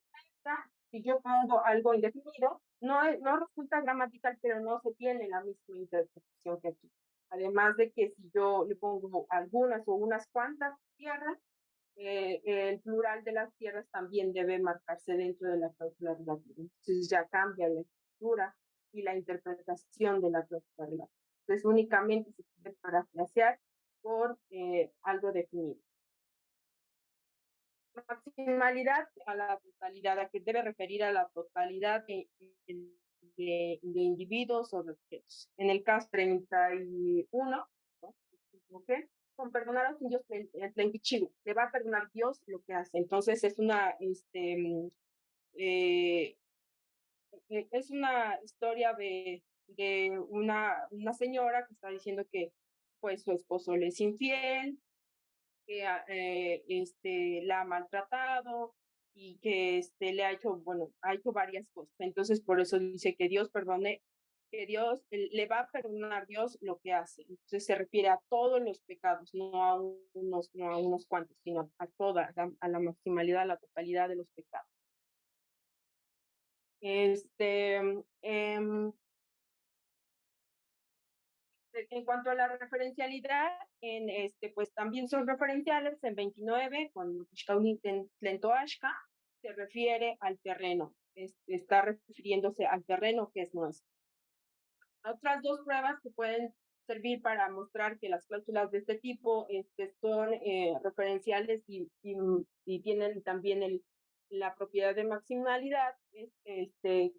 si yo pongo algo indefinido, no resulta gramatical, pero no se tiene la misma interpretación que aquí. Además de que si yo le pongo algunas o unas cuantas tierras, el plural de las tierras también debe marcarse dentro de la cláusula relativa. Entonces ya cambia la estructura y la interpretación de la cláusula relativa. Entonces únicamente se puede parafrasear por algo definido. Maximalidad a la totalidad, a que debe referir a la totalidad de individuos o de objetos. En el caso 31, ¿no? ¿Okay? Con perdonar a los indios Tlenquichiu, le va a perdonar Dios lo que hace. Entonces es una historia de una señora que está diciendo que pues su esposo le es infiel, que la ha maltratado y que le ha hecho varias cosas. Entonces por eso dice que Dios perdone, que Dios le va a perdonar Dios lo que hace. Entonces se refiere a todos los pecados, no a unos cuantos, sino a toda, a la maximalidad, a la totalidad de los pecados. En cuanto a la referencialidad, pues también son referenciales. En 29, cuando Tlentoashka se refiere al terreno, está refiriéndose al terreno que es nuestro. Otras dos pruebas que pueden servir para mostrar que las cláusulas de este tipo son referenciales y tienen también la propiedad de maximalidad,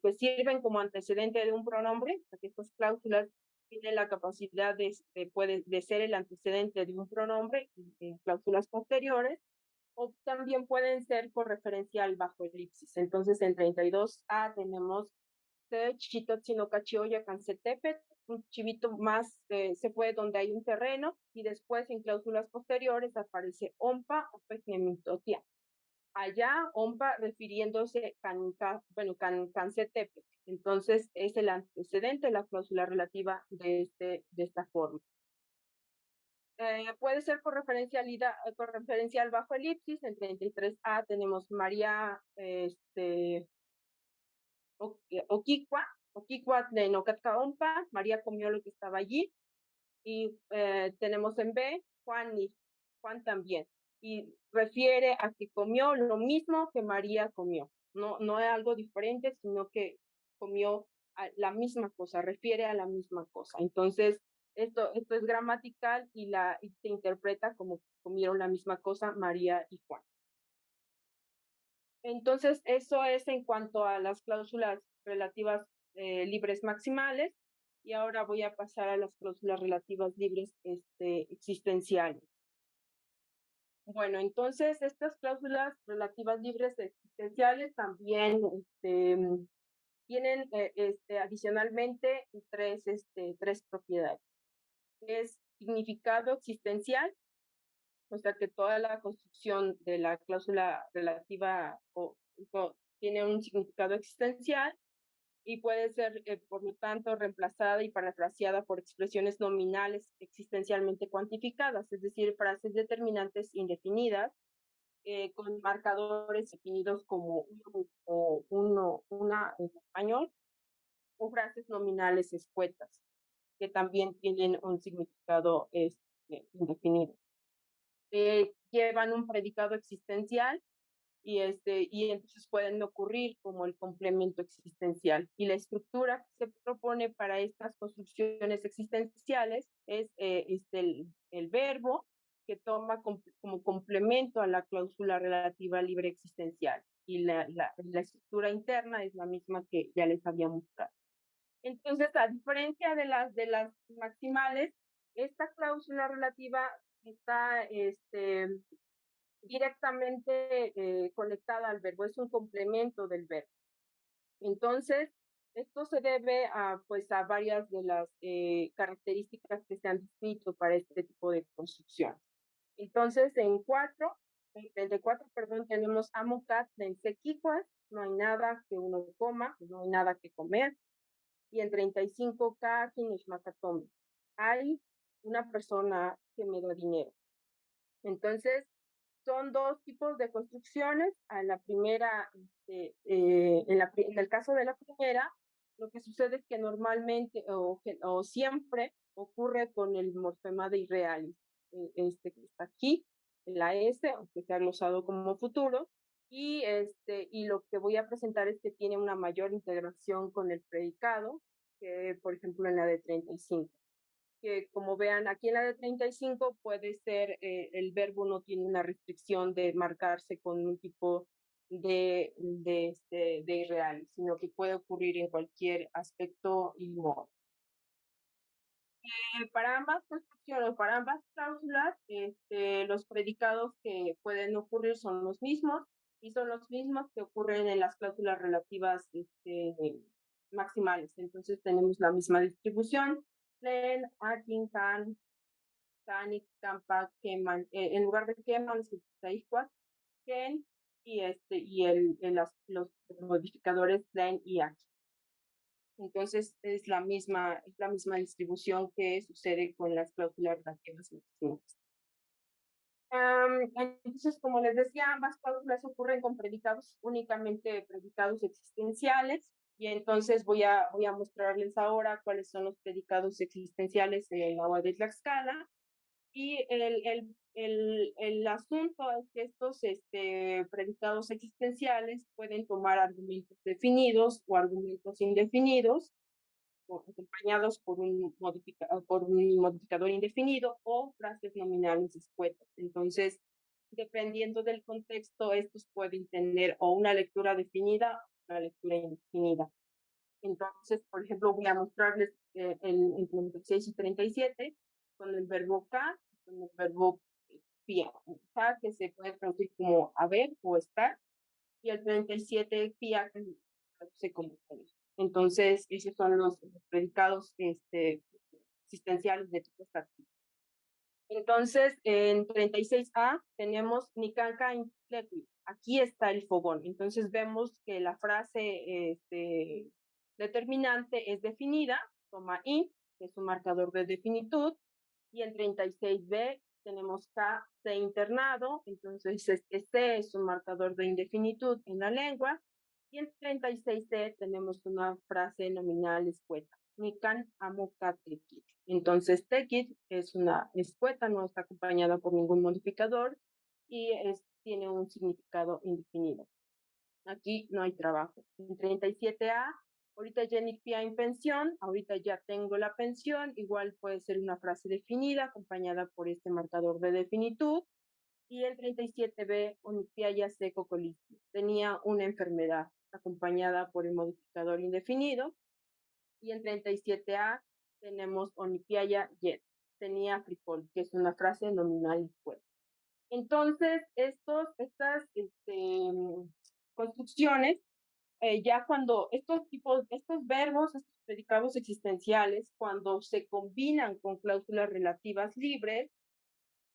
pues sirven como antecedente de un pronombre, porque estas cláusulas tienen la capacidad de ser el antecedente de un pronombre en cláusulas posteriores, o también pueden ser por referencial bajo elipsis. Entonces, en 32A tenemos un chivito más se fue donde hay un terreno, y después en cláusulas posteriores aparece ompa o pecnemitotia. Allá ompa refiriéndose cancetepe. Entonces es el antecedente de la cláusula relativa de esta forma. Puede ser por referencial bajo elipsis. En 33A tenemos María Oquiqua de Nocatcaompa, María comió lo que estaba allí. Y tenemos en B, Juan también. Y refiere a que comió lo mismo que María comió. No es algo diferente, sino que comió la misma cosa, refiere a la misma cosa. Entonces, esto es gramatical y se interpreta como comieron la misma cosa María y Juan. Entonces, eso es en cuanto a las cláusulas relativas libres maximales, y ahora voy a pasar a las cláusulas relativas libres existenciales. Bueno, entonces estas cláusulas relativas libres existenciales también tienen adicionalmente tres propiedades. Es significado existencial, o sea que toda la construcción de la cláusula relativa tiene un significado existencial y puede ser, por lo tanto, reemplazada y parafraseada por expresiones nominales existencialmente cuantificadas, es decir, frases determinantes indefinidas, con marcadores definidos como una en español, o frases nominales escuetas, que también tienen un significado indefinido. Llevan un predicado existencial y entonces pueden ocurrir como el complemento existencial. Y la estructura que se propone para estas construcciones existenciales es el verbo, que toma como complemento a la cláusula relativa libre existencial, y la estructura interna es la misma que ya les había mostrado. Entonces, a diferencia de las maximales, esta cláusula relativa está directamente conectada al verbo, es un complemento del verbo. Entonces, esto se debe a varias de las características que se han descrito para este tipo de construcción. Entonces, en 34, tenemos amocat en sequicuas, no hay nada que uno coma, no hay nada que comer. Y en 35K, hay una persona que me da dinero. Entonces, son dos tipos de construcciones. A la primera, en el caso de la primera, lo que sucede es que normalmente o siempre ocurre con el morfema de irrealis, este que está aquí, la S, aunque sea glosado como futuro, y lo que voy a presentar es que tiene una mayor integración con el predicado, que por ejemplo en la de 35. Que como vean aquí en la de 35 puede ser, el verbo no tiene una restricción de marcarse con un tipo de irreal, sino que puede ocurrir en cualquier aspecto y modo. Para ambas construcciones, para ambas cláusulas, los predicados que pueden ocurrir son los mismos y son los mismos que ocurren en las cláusulas relativas maximales. Entonces tenemos la misma distribución. Len, Akin, Can, Canik, Campa, Keman, en lugar de Keman se utiliza Iquat, Ken los modificadores Len y Aki. Entonces es la misma distribución que sucede con las cláusulas relativas máximas. Entonces, como les decía, ambas cláusulas ocurren con predicados, únicamente predicados existenciales, y entonces voy a mostrarles ahora cuáles son los predicados existenciales en el agua de Tlaxcala. Y el asunto es que estos predicados existenciales pueden tomar argumentos definidos o argumentos indefinidos, acompañados por un modificador indefinido o frases nominales escuetas. Entonces, dependiendo del contexto, estos pueden tener o una lectura definida o una lectura indefinida. Entonces, por ejemplo, voy a mostrarles en 36 y 37 con el verbo K, con el verbo pia, que se puede traducir como haber o estar, y el 37 pia, que se traduce como tener. Entonces, esos son los predicados existenciales de tipo estativo. Entonces, en 36A tenemos Nikanka Intlequi. Aquí está el fogón. Entonces, vemos que la frase determinante es definida, toma in, que es un marcador de definitud, y en 36B tenemos K, C internado, entonces C es un marcador de indefinitud en la lengua, y en 36C tenemos una frase nominal escueta, Nikan Amoka Tekit. Entonces Tekit es una escueta, no está acompañada por ningún modificador, y tiene un significado indefinido. Aquí no hay trabajo. En 37A, ahorita ya inicia en pensión, ahorita ya tengo la pensión, igual puede ser una frase definida acompañada por este marcador de definitud. Y el 37B, Onipiaya seco colitis. Tenía una enfermedad acompañada por el modificador indefinido. Y en 37A tenemos Onipiaya yet. Tenía frijol, que es una frase nominal después. Entonces, estas construcciones, ya cuando estos verbos, estos predicados existenciales, cuando se combinan con cláusulas relativas libres,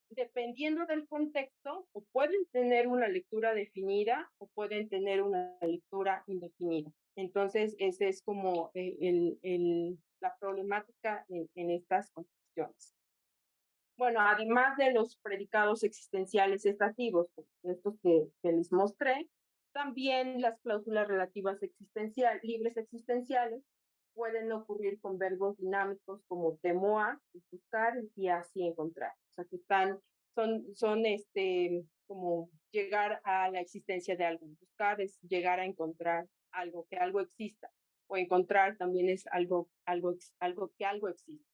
dependiendo del contexto, o pueden tener una lectura definida o pueden tener una lectura indefinida. Entonces, esa es como la problemática en estas construcciones. Bueno, además de los predicados existenciales estativos, estos que les mostré, también las cláusulas relativas libres existenciales pueden ocurrir con verbos dinámicos como temoa, buscar y así encontrar. O sea, que son como llegar a la existencia de algo. Buscar es llegar a encontrar algo, que algo exista. O encontrar también es que algo existe.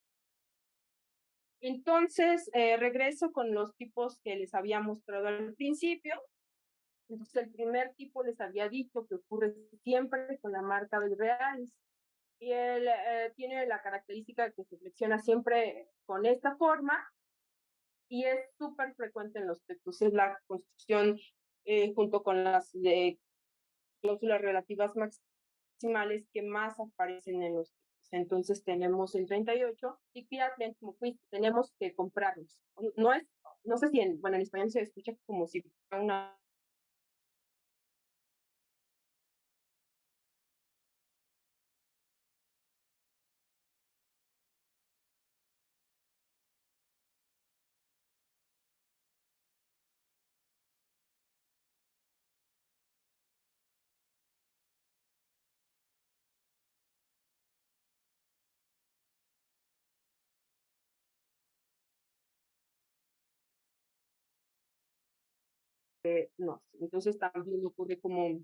Entonces, regreso con los tipos que les había mostrado al principio. Entonces, el primer tipo les había dicho que ocurre siempre con la marca del reales. Y él tiene la característica que se flexiona siempre con esta forma y es súper frecuente en los textos. Es la construcción junto con las cláusulas relativas maximales que más aparecen en los textos. Entonces tenemos el 38 y tenemos que comprarlos. No sé si en español se escucha como si fuera una no. Entonces también ocurre como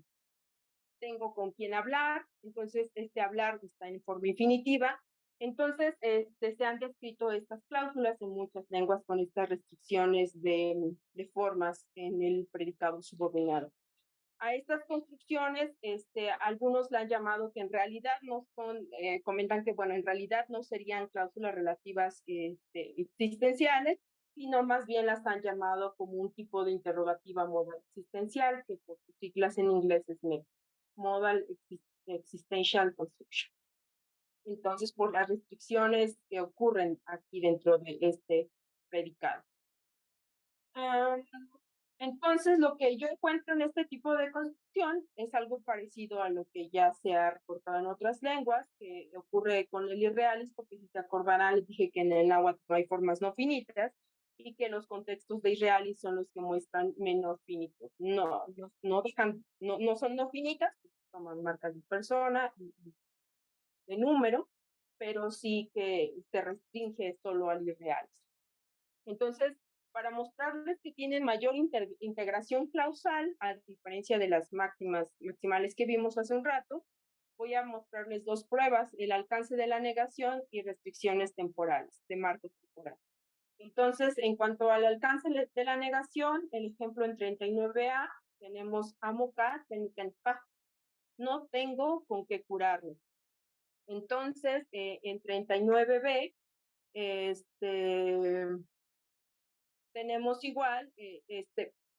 tengo con quién hablar, entonces este hablar está en forma infinitiva. Entonces, se han descrito estas cláusulas en muchas lenguas con estas restricciones de formas en el predicado subordinado. A estas construcciones, algunos la han llamado que en realidad no son, comentan que, bueno, en realidad no serían cláusulas relativas existenciales, sino más bien las han llamado como un tipo de interrogativa modal existencial, que por sus siglas en inglés es MEC, Modal Existential Construction. Entonces, por las restricciones que ocurren aquí dentro de este predicado. Entonces, lo que yo encuentro en este tipo de construcción es algo parecido a lo que ya se ha reportado en otras lenguas, que ocurre con el irrealis, porque si se acordarán, les dije que en el náhuatl no hay formas no finitas y que los contextos de irrealis son los que muestran menos finitos. No son no finitas, toman marcas de persona, de número, pero sí que se restringe solo al irrealis. Entonces, para mostrarles que tienen mayor integración clausal, a diferencia de las maximales que vimos hace un rato, voy a mostrarles dos pruebas, el alcance de la negación y restricciones temporales, de marco temporal. Entonces, en cuanto al alcance de la negación, el ejemplo en 39A, tenemos amoca, no tengo con qué curarlo. Entonces, en 39B, tenemos igual,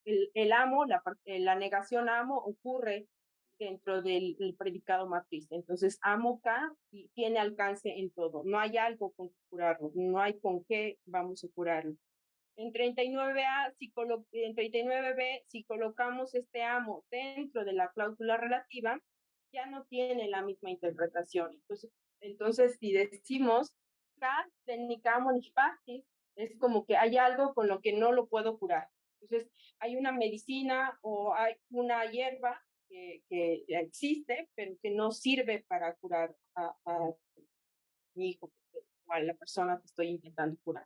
el amo, la negación amo ocurre dentro del predicado matriz. Entonces, amo K y tiene alcance en todo. No hay algo con que curarlo, no hay con qué vamos a curarlo. En 39A, en 39B, si colocamos este amo dentro de la cláusula relativa, ya no tiene la misma interpretación. Entonces si decimos K técnica monishpakti, es como que hay algo con lo que no lo puedo curar. Entonces, hay una medicina o hay una hierba que existe, pero que no sirve para curar a mi hijo o a la persona que estoy intentando curar.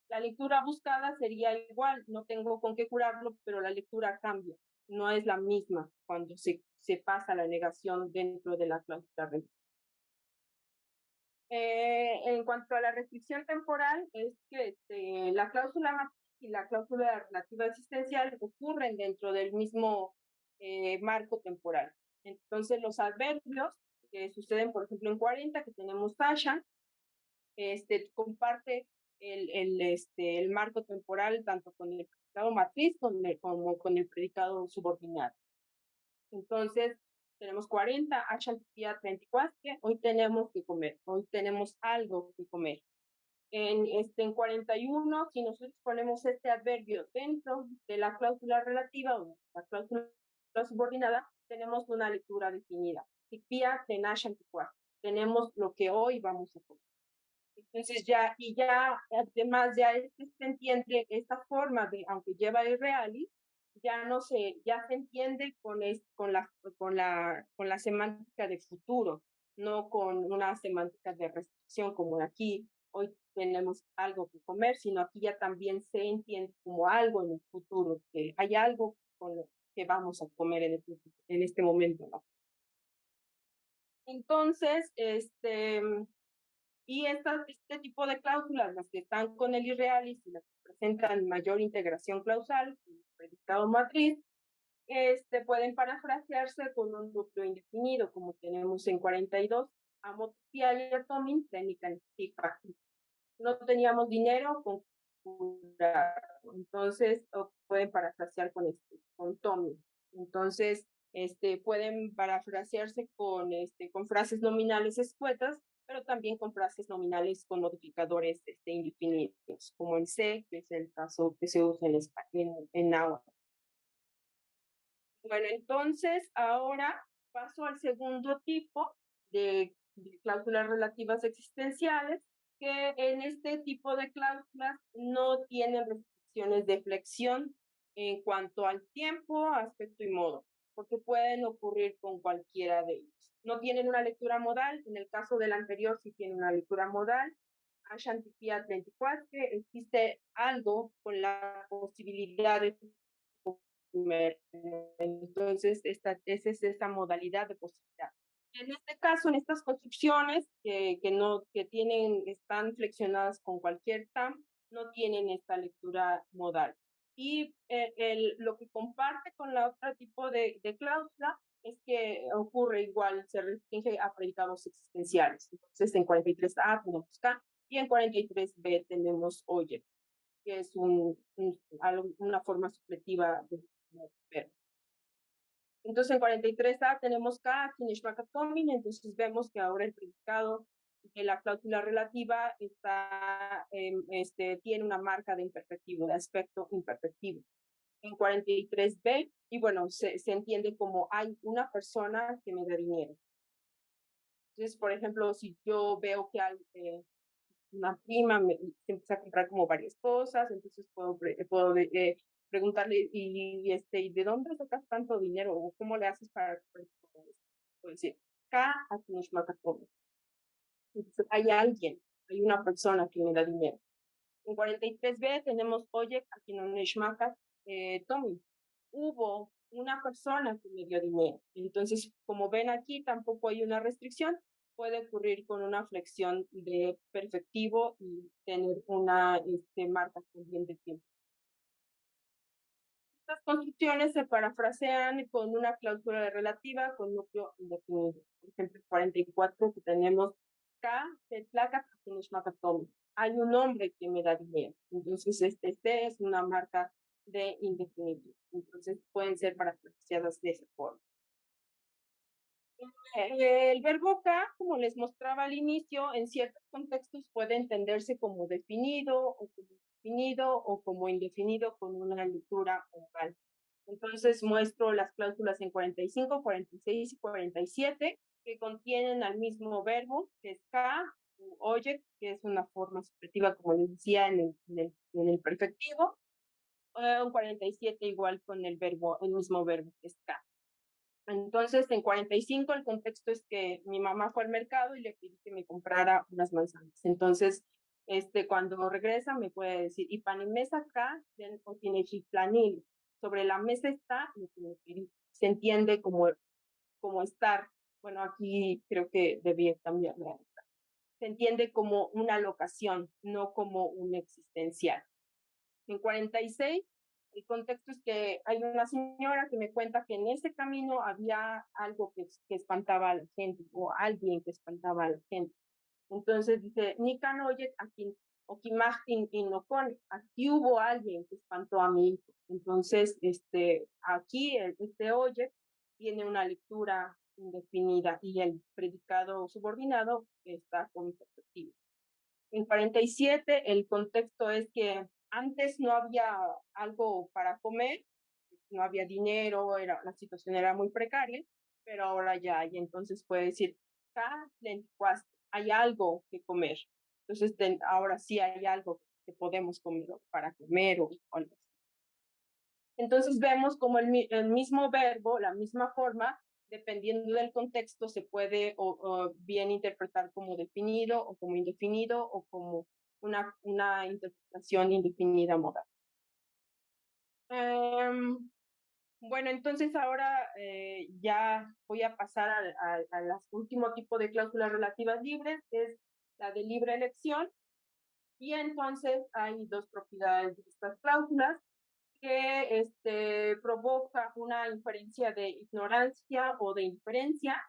La lectura buscada sería igual, no tengo con qué curarlo, pero la lectura cambia. No es la misma cuando se pasa la negación dentro de la cláusula. En cuanto a la restricción temporal, es que la cláusula matriz y la cláusula relativa existencial ocurren dentro del mismo marco temporal. Entonces, los adverbios que suceden, por ejemplo, en 40, que tenemos Tasha, comparte el marco temporal tanto con el predicado matriz como con el predicado subordinado. Entonces, tenemos 40, Achantia 34, hoy tenemos que comer, hoy tenemos algo que comer. En 41, si nosotros ponemos este adverbio dentro de la cláusula relativa o la cláusula subordinada, tenemos una lectura definida. Tenemos lo que hoy vamos a comer. Entonces además se entiende esta forma de, aunque lleva el realis, ya se entiende con la semántica de futuro, no con una semántica de restricción como aquí, hoy tenemos algo que comer, sino aquí ya también se entiende como algo en el futuro, que hay algo con lo que vamos a comer en este momento, ¿no? Entonces, y este tipo de cláusulas, las que están con el irrealis y las que presentan mayor integración clausal, el predicado matriz, pueden parafrasearse con un núcleo indefinido, como tenemos en 42, amotipial y atomin, técnica en no teníamos dinero con entonces pueden parafrasear con Tommy. Entonces, pueden parafrasearse con frases nominales escuetas, pero también con frases nominales con modificadores indefinidos, como el C, que es el caso que se usa en náhuatl. Bueno, entonces ahora paso al segundo tipo de cláusulas relativas existenciales, que en este tipo de cláusulas no tienen restricciones de flexión en cuanto al tiempo, aspecto y modo, porque pueden ocurrir con cualquiera de ellos. No tienen una lectura modal, en el caso del anterior sí tiene una lectura modal. Ashantipia 34, existe algo con la posibilidad de Entonces, esa es esta modalidad de posibilidad. En este caso, en estas construcciones están flexionadas con cualquier TAM, no tienen esta lectura modal. Y lo que comparte con la otra tipo de cláusula es que ocurre igual, se restringe a predicados existenciales. Entonces, en 43A tenemos K y en 43B tenemos oye, que es una forma supletiva de verbo. Entonces, en 43A tenemos K, Kineshmakatomin, entonces vemos que ahora el predicado de la cláusula relativa tiene una marca de imperfectivo, de aspecto imperfectivo. En 43B, y bueno, se entiende como hay una persona que me da dinero. Entonces, por ejemplo, si yo veo que hay una prima se empieza a comprar como varias cosas, entonces puedo preguntarle, ¿y de dónde sacas tanto dinero? ¿O cómo le haces para todo esto? Puedo decir, K entonces hay una persona que me da dinero. En 43B tenemos oye aquí no Tommy. Hubo una persona que me dio dinero. Entonces, como ven aquí, tampoco hay una restricción. Puede ocurrir con una flexión de perfectivo y tener una marca también de tiempo. Estas construcciones se parafrasean con una cláusula relativa con núcleo indefinido. Por ejemplo, 44 que tenemos K de placa hay un hombre que me da dinero. Entonces, C es una marca de indefinido. Entonces, pueden ser parafraseadas de esa forma. El verbo K, como les mostraba al inicio, en ciertos contextos puede entenderse como definido o como indefinido con una lectura oral. Entonces muestro las cláusulas en 45, 46 y 47 que contienen al mismo verbo, que es K, oye, que es una forma supletiva, como les decía, en el perfectivo. En 47 igual con el mismo verbo, que es K. Entonces, en 45 el contexto es que mi mamá fue al mercado y le pedí que me comprara unas manzanas. Entonces, cuando regresa me puede decir, y panimesa acá, o tiene planil. Sobre la mesa está lo que me pedí. Se entiende como estar, bueno, aquí creo que debía cambiar. Se entiende como una locación, no como un existencial. En 46 el contexto es que hay una señora que me cuenta que en ese camino había algo que espantaba a la gente, o alguien que espantaba a la gente. Entonces dice, Nikan oye, aquí, Okimachtin Inokon, aquí hubo alguien que espantó a mi hijo. Entonces, aquí, oye, tiene una lectura indefinida y el predicado subordinado está con perspectiva. En 47, el contexto es que antes no había algo para comer, no había dinero, la situación era muy precaria, pero ahora ya hay. Entonces puede decir, hay algo que comer. Entonces ahora sí hay algo que podemos comer para comer o algo así. Entonces vemos como el mismo verbo, la misma forma, dependiendo del contexto, se puede o bien interpretar como definido o como indefinido o como una interpretación indefinida modal. Bueno, entonces ahora ya voy a pasar al último tipo de cláusulas relativas libres, que es la de libre elección. Y entonces hay dos propiedades de estas cláusulas que provoca una inferencia de ignorancia o de indiferencia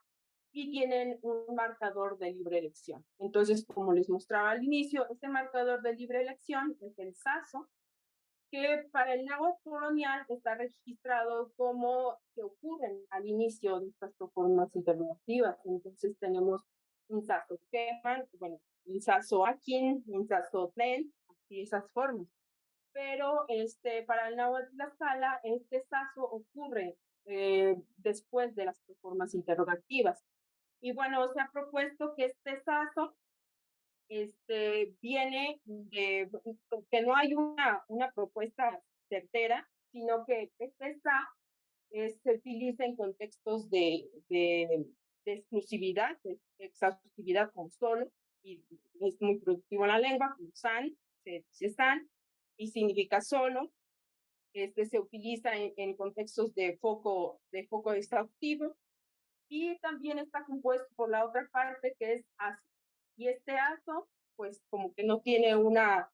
y tienen un marcador de libre elección. Entonces, como les mostraba al inicio, este marcador de libre elección es el SASO, que para el náhuatl colonial está registrado como que ocurren al inicio de estas proformas interrogativas. Entonces tenemos un SASO Keman, bueno, un SASO Akin, un SASO Tlen, así esas formas. Pero para el náhuatl Tlaxcala, este SASO ocurre después de las proformas interrogativas. Y bueno, se ha propuesto que este SASO viene de que no hay una propuesta certera, sino que este SA se utiliza en contextos de exclusividad, de exhaustividad con solo, y es muy productivo en la lengua, como san, se dice san, y significa solo, se utiliza en contextos de foco extractivo, y también está compuesto por la otra parte que es ASO. Y este ASO, pues como que no tiene una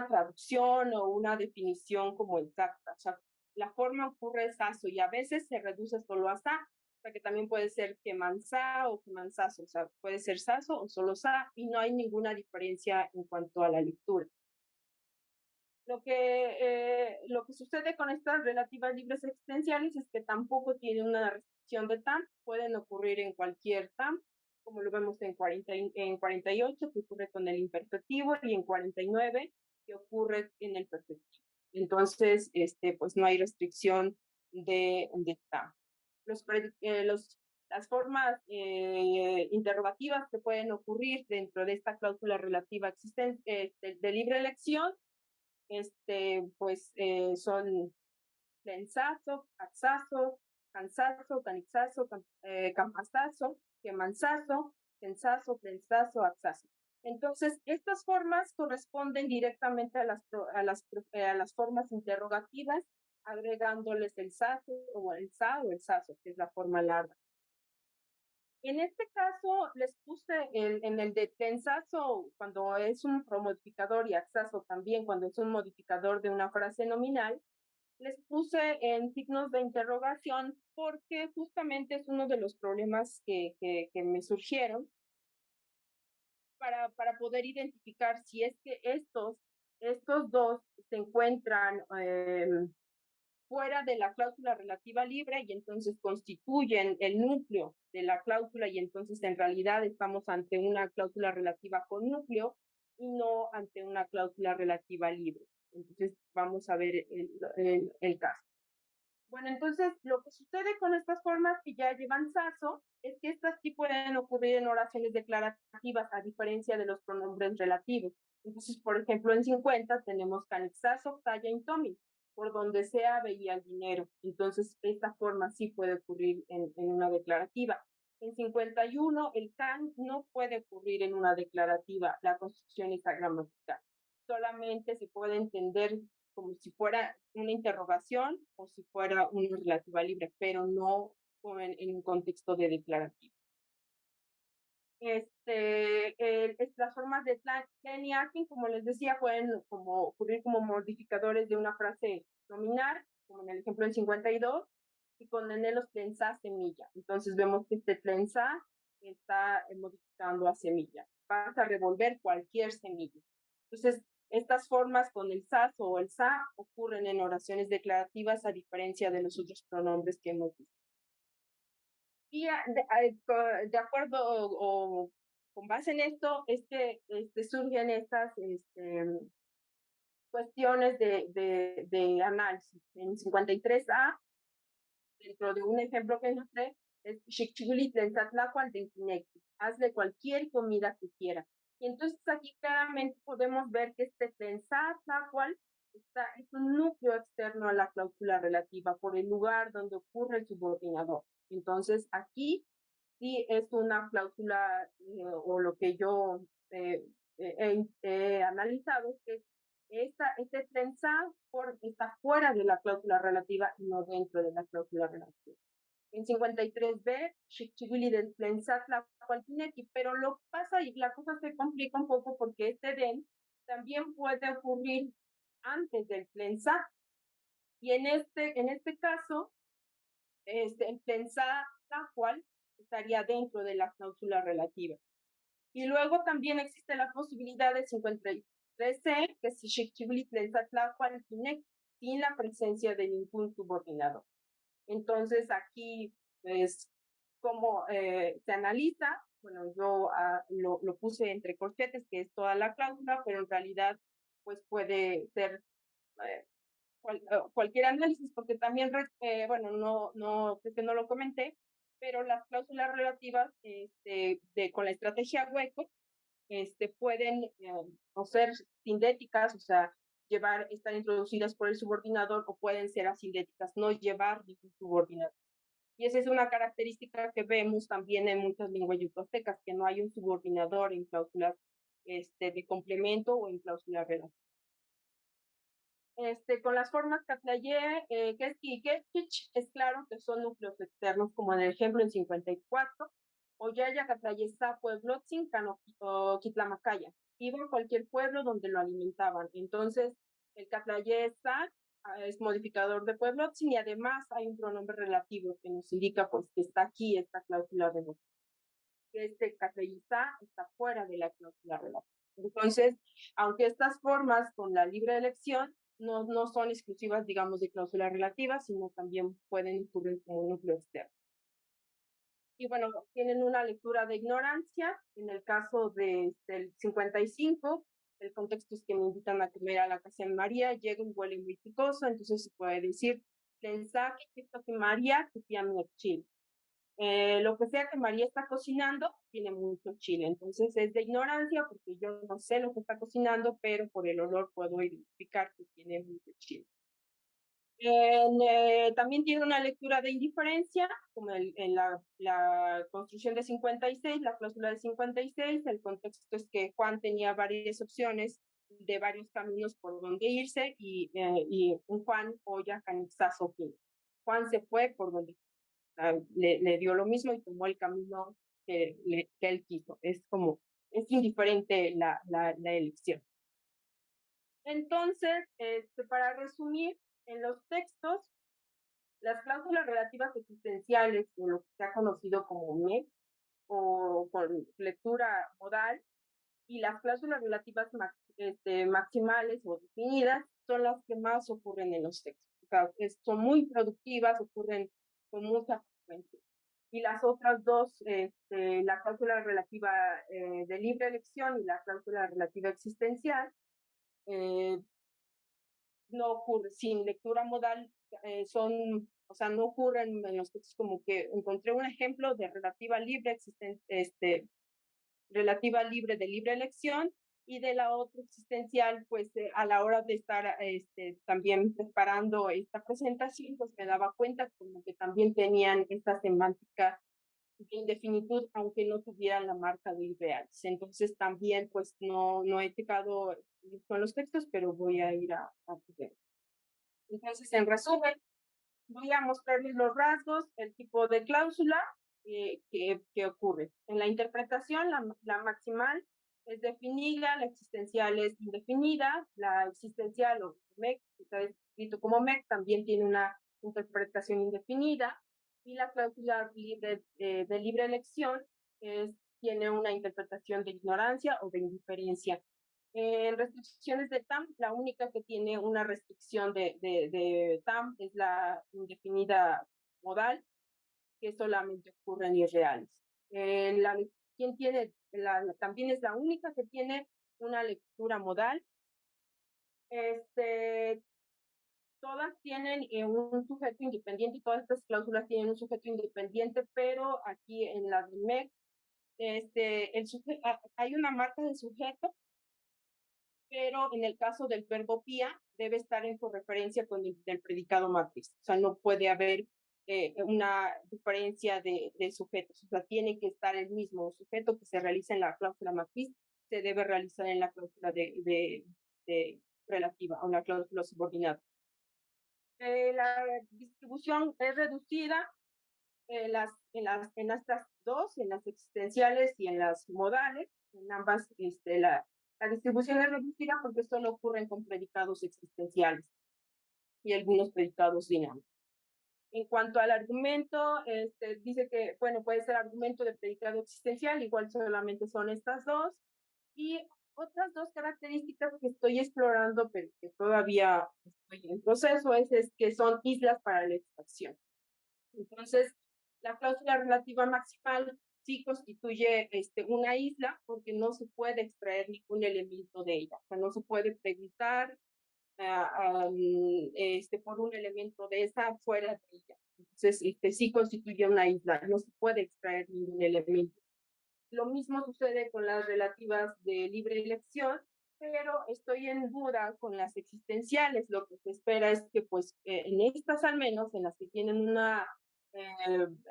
traducción o una definición como exacta. O sea, la forma ocurre es ASO y a veces se reduce solo a SA, o sea que también puede ser quemansa o quemansazo, o sea, puede ser saso o solo sa, y no hay ninguna diferencia en cuanto a la lectura. Lo que sucede con estas relativas libres existenciales es que tampoco tienen una restricción de TAM, pueden ocurrir en cualquier TAM, como lo vemos en 48, que ocurre con el imperfectivo, y en 49, que ocurre en el perfectivo. Entonces, pues no hay restricción de TAM. Las formas interrogativas que pueden ocurrir dentro de esta cláusula relativa de libre elección, pues son plensazo, axazo, cansazo, canixazo, campastazo, quemansazo, pensazo, plensazo, axazo. Entonces, estas formas corresponden directamente a las formas interrogativas, agregándoles el sazo o el sa o el sazo, que es la forma larga. En este caso, les puse en el de tensazo, cuando es un promodificador, y axazo también, cuando es un modificador de una frase nominal, les puse en signos de interrogación porque justamente es uno de los problemas que me surgieron para poder identificar si es que estos dos se encuentran fuera de la cláusula relativa libre y entonces constituyen el núcleo de la cláusula, y entonces en realidad estamos ante una cláusula relativa con núcleo y no ante una cláusula relativa libre. Entonces vamos a ver el caso. Bueno, entonces lo que sucede con estas formas que ya llevan sazo es que estas sí pueden ocurrir en oraciones declarativas, a diferencia de los pronombres relativos. Entonces, por ejemplo, en 50 tenemos canixazo, talla, intomi, por donde sea veía el dinero. Entonces, esta forma sí puede ocurrir en una declarativa. En 51, el can no puede ocurrir en una declarativa, la construcción está gramatical. Solamente se puede entender como si fuera una interrogación o si fuera una relativa libre, pero no en un contexto de declarativo. Las formas de Tlen-Yakin, como les decía, pueden ocurrir como modificadores de una frase nominal, como en el ejemplo en 52, y con los tlensa semilla. Entonces vemos que este tlensa está modificando a semilla. Vas a revolver cualquier semilla. Entonces, estas formas con el sas o el sa ocurren en oraciones declarativas, a diferencia de los otros pronombres que hemos visto. Y de acuerdo o con base en esto, surgen estas cuestiones de análisis. En 53A, dentro de un ejemplo que encontré, es Xicchiguli Tlentzatlacual de Inquinecti. Hazle cualquier comida que quiera. Y entonces aquí claramente podemos ver que este Tlentzatlacual es un núcleo externo a la cláusula relativa por el lugar donde ocurre el subordinador. Entonces aquí sí es una cláusula o lo que yo he analizado, que este tlensa está fuera de la cláusula relativa y no dentro de la cláusula relativa. En 53B, Xicchiguli del Tlensat la Cualquineki, pero lo pasa y la cosa se complica un poco porque este den también puede ocurrir antes del Tlensat. Y en este caso, el Tlensat la cual estaría dentro de la cláusula relativa. Y luego también existe la posibilidad de 53C, que si Xicchiguli Tlensat la Cualquineki, sin la presencia de ningún subordinador. Entonces aquí, pues, ¿cómo se analiza? Bueno, yo lo puse entre corchetes, que es toda la cláusula, pero en realidad, pues puede ser cualquier análisis, porque también, bueno, es que no lo comenté, pero las cláusulas relativas con la estrategia hueco pueden o ser sindéticas, o sea, estar introducidas por el subordinador, o pueden ser asindéticas, no llevar ningún subordinador. Y esa es una característica que vemos también en muchas lenguas yucatecas, que no hay un subordinador en cláusulas de complemento o en cláusulas relativas. Con las formas Katlaye, Keski y Keskich, es claro que son núcleos externos, como en el ejemplo en 54, Oyaya, Katlaye, Sa, Pueblotzin, Cano o Kitlamacaya. Iba a cualquier pueblo donde lo alimentaban. Entonces, el Katlaye Sa es modificador de Pueblotzin y además hay un pronombre relativo que nos indica pues que está aquí esta cláusula relativa. Katlaye Sa está fuera de la cláusula relativa. Entonces, aunque estas formas con la libre elección no son exclusivas, digamos, de cláusula relativa, sino también pueden ocurrir como núcleo externo. Y bueno, tienen una lectura de ignorancia. En el caso del 55, el contexto es que me invitan a comer a la casa de María, llega un huele muy picoso, entonces se puede decir, mensaje que esto que María, que tiene chile. Lo que sea que María está cocinando tiene mucho chile, entonces es de ignorancia porque yo no sé lo que está cocinando, pero por el olor puedo identificar que tiene mucho chile. También tiene una lectura de indiferencia, como en la construcción de 56, la cláusula de 56, el contexto es que Juan tenía varias opciones de varios caminos por donde irse y un Juan Oya Canixazo. Juan se fue por donde le dio lo mismo y tomó el camino que él quiso. Es indiferente la elección. Entonces, para resumir, en los textos, las cláusulas relativas existenciales, o lo que se ha conocido como MEC, o con lectura modal, y las cláusulas relativas maximales o definidas, son las que más ocurren en los textos. O sea, son muy productivas, ocurren con mucha frecuencia. Y las otras dos, la cláusula relativa de libre elección y la cláusula relativa existencial, no ocurre sin lectura modal, no ocurren en los textos. Como que encontré un ejemplo de relativa libre relativa libre de libre elección, y de la otra existencial, pues a la hora de estar también preparando esta presentación, pues me daba cuenta como que también tenían esta semántica de indefinitud, aunque no tuvieran la marca de irreales. Entonces también pues no he checado con los textos, pero voy a ir a ver. Entonces, en resumen, voy a mostrarles los rasgos, el tipo de cláusula que ocurre. En la interpretación, la maximal es definida, la existencial es indefinida, la existencial o MEC, que está escrito como MEC, también tiene una interpretación indefinida, y la cláusula libre, de libre elección tiene una interpretación de ignorancia o de indiferencia. En restricciones de TAM, la única que tiene una restricción de TAM es la indefinida modal, que solamente ocurre en irreales. También es la única que tiene una lectura modal. Todas tienen un sujeto independiente, y todas estas cláusulas tienen un sujeto independiente, pero aquí en la de MEC, hay una marca de sujeto, pero en el caso del verbo pía debe estar en correferencia con el del predicado matriz. O sea, no puede haber una diferencia de sujetos. O sea, tiene que estar el mismo sujeto que se realiza en la cláusula matriz, se debe realizar en la cláusula de relativa o la cláusula subordinada. La distribución es reducida en estas dos, en las existenciales y en las modales. En ambas, la distribución es reducida porque solo ocurren con predicados existenciales y algunos predicados dinámicos. En cuanto al argumento, dice que, bueno, puede ser argumento de predicado existencial, igual solamente son estas dos. Y otras dos características que estoy explorando, pero que todavía estoy en proceso, es que son islas para la extracción. Entonces, la cláusula relativa maximal sí constituye una isla, porque no se puede extraer ningún elemento de ella. O sea, no se puede preguntar por un elemento de esa fuera de ella. Entonces, sí constituye una isla, no se puede extraer ningún elemento. Lo mismo sucede con las relativas de libre elección, pero estoy en duda con las existenciales. Lo que se espera es que, pues, en estas al menos, en las que tienen una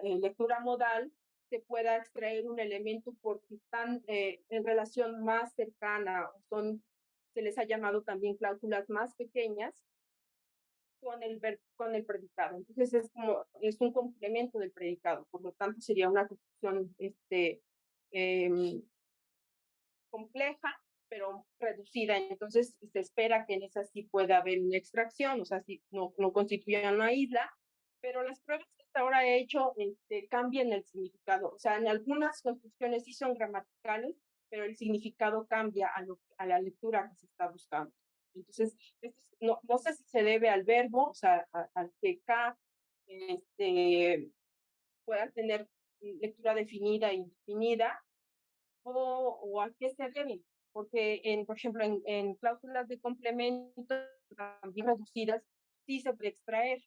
lectura modal, se pueda extraer un elemento porque están en relación más cercana, se les ha llamado también cláusulas más pequeñas, con el predicado. Entonces es un complemento del predicado, por lo tanto sería una construcción compleja, pero reducida. Entonces se espera que en esa sí pueda haber una extracción, o sea, si no constituye una isla, pero las pruebas que hasta ahora he hecho cambian el significado. O sea, en algunas construcciones sí son gramaticales, pero el significado cambia a la lectura que se está buscando. Entonces, no sé si se debe al verbo, o sea, al que K pueda tener lectura definida e indefinida, o a qué se debe. Porque, por ejemplo, en cláusulas de complemento también reducidas, sí se puede extraer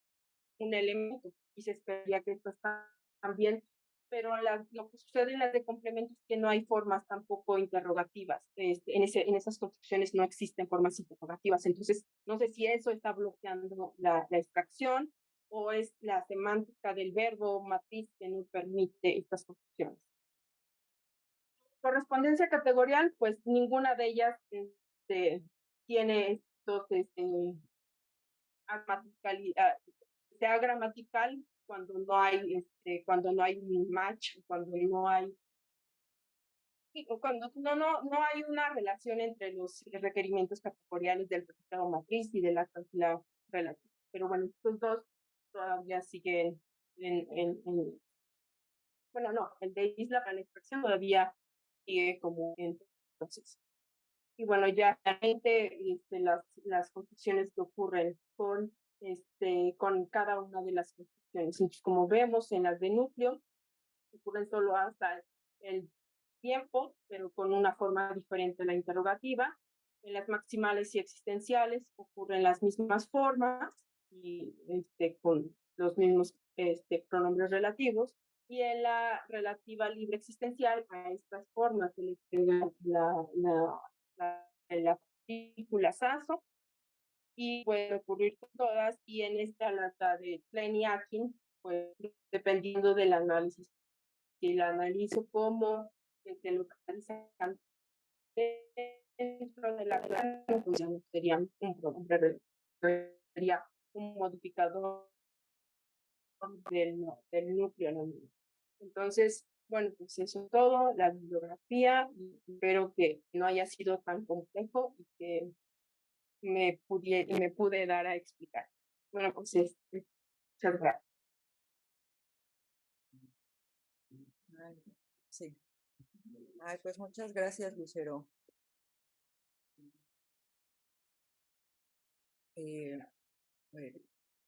un elemento y se esperaría que esto está también, pero lo que sucede en las de complemento es que no hay formas tampoco interrogativas. En esas construcciones no existen formas interrogativas. Entonces, no sé si eso está bloqueando la extracción o es la semántica del verbo matriz que no permite estas construcciones. Correspondencia categorial, pues ninguna de ellas tiene estos sea gramatical cuando no hay un match, cuando no hay una relación entre los requerimientos categoriales del predicado matriz y de la cláusula relativa. Pero bueno, estos dos todavía siguen bueno, no, el de isla para la expresión todavía sigue como en proceso. Y bueno, ya realmente las construcciones que ocurren con cada una de las construcciones. Entonces, como vemos en las de núcleo, ocurren solo hasta el tiempo, pero con una forma diferente la interrogativa. En las maximales y existenciales ocurren las mismas formas y con los mismos pronombres relativos. Y en la relativa libre existencial, a estas formas se les pega la partícula saso, y puede ocurrir con todas, y en esta lata de Klein y Akin, pues dependiendo del análisis, si la analizo como se localizan dentro de la clase, pues ya no sería un pronombre, sería un modificador del núcleo. ¿No? Entonces, bueno, pues eso es todo, la bibliografía, y espero que no haya sido tan complejo y que me pude dar a explicar. Bueno, pues muchas gracias. Sí. Ay, pues muchas gracias, Lucero.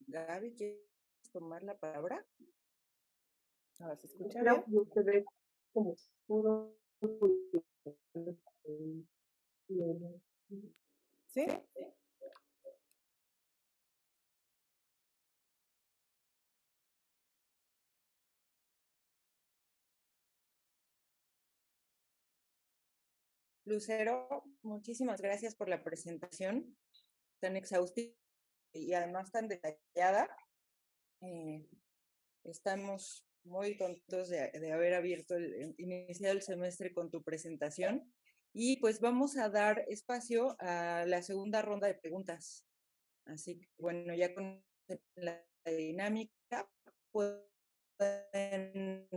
Gaby, ¿quieres tomar la palabra? ¿Se escucha bien? Se ve como oscuro. ¿Sí? Lucero, muchísimas gracias por la presentación tan exhaustiva y además tan detallada. Estamos muy contentos de haber iniciado el semestre con tu presentación y pues vamos a dar espacio a la segunda ronda de preguntas. Así que bueno, ya con la dinámica pueden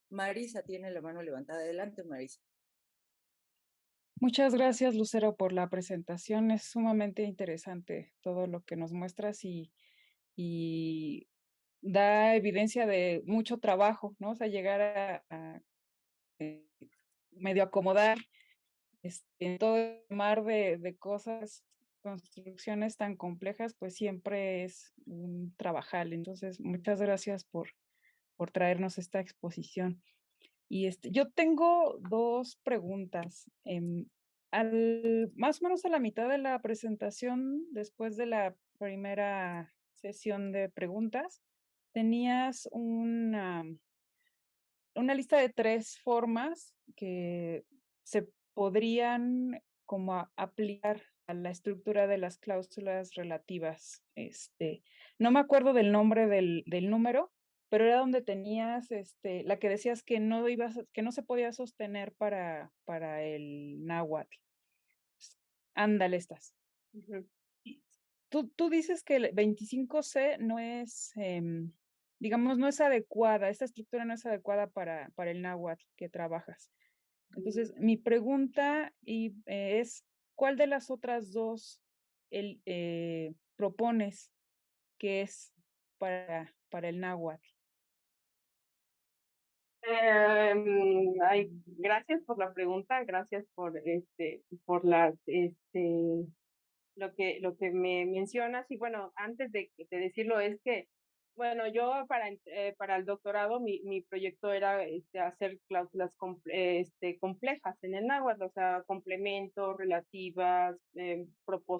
Marisa tiene la mano levantada. Adelante, Marisa. Muchas gracias, Lucero, por la presentación. Es sumamente interesante todo lo que nos muestras y da evidencia de mucho trabajo, ¿no? O sea, llegar a medio acomodar en todo el mar de cosas, construcciones tan complejas, pues siempre es un trabajal. Entonces, muchas gracias por traernos esta exposición. Y yo tengo dos preguntas. Más o menos a la mitad de la presentación, después de la primera sesión de preguntas, tenías una lista de 3 formas que se podrían como aplicar a la estructura de las cláusulas relativas. no me acuerdo del nombre del número, pero era donde tenías la que decías que que no se podía sostener para el náhuatl. Ándale, estas. Ujú. Tú dices que el 25C no es, digamos, no es adecuada, esta estructura no es adecuada para el náhuatl que trabajas. Entonces, mi pregunta es, ¿cuál de las otras dos propones que es para el náhuatl? Gracias por la pregunta, gracias por lo que me mencionas. Y bueno, antes de decirlo, es que, bueno, yo para el doctorado, mi proyecto era hacer cláusulas complejas en el náhuatl, o sea, complementos, relativas,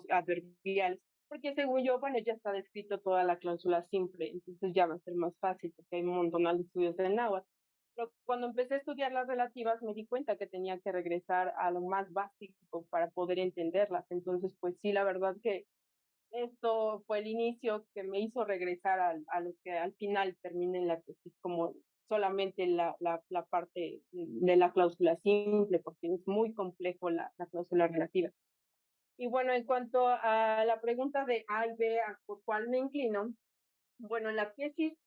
adverbiales, porque según yo, bueno, ya está descrito toda la cláusula simple, entonces ya va a ser más fácil, porque hay un montón de estudios del náhuatl. Pero cuando empecé a estudiar las relativas, me di cuenta que tenía que regresar a lo más básico para poder entenderlas. Entonces, pues sí, la verdad que esto fue el inicio que me hizo regresar a lo que al final termina en la tesis, como solamente la parte de la cláusula simple, porque es muy complejo la cláusula relativa. Y bueno, en cuanto a la pregunta de A y B, ¿por cuál me inclino? Bueno, en la tesis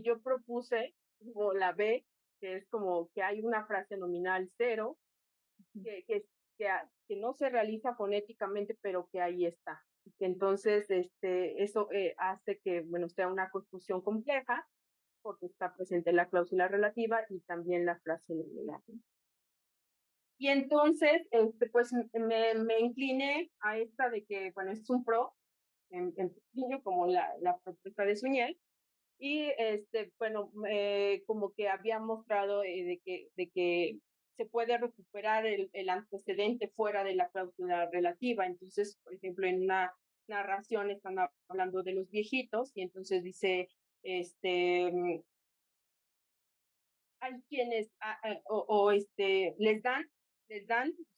yo propuse como la B, que es como que hay una frase nominal cero, que no se realiza fonéticamente, pero que ahí está. Entonces, eso hace que, bueno, sea una construcción compleja, porque está presente la cláusula relativa y también la frase nominal. Y entonces, pues me incliné a esta de que, bueno, es un pro, en pequeño, como la propuesta de Suñel, y bueno, como que había mostrado de que se puede recuperar el antecedente fuera de la cláusula relativa. Entonces, por ejemplo, en una narración están hablando de los viejitos y entonces dice, hay quienes o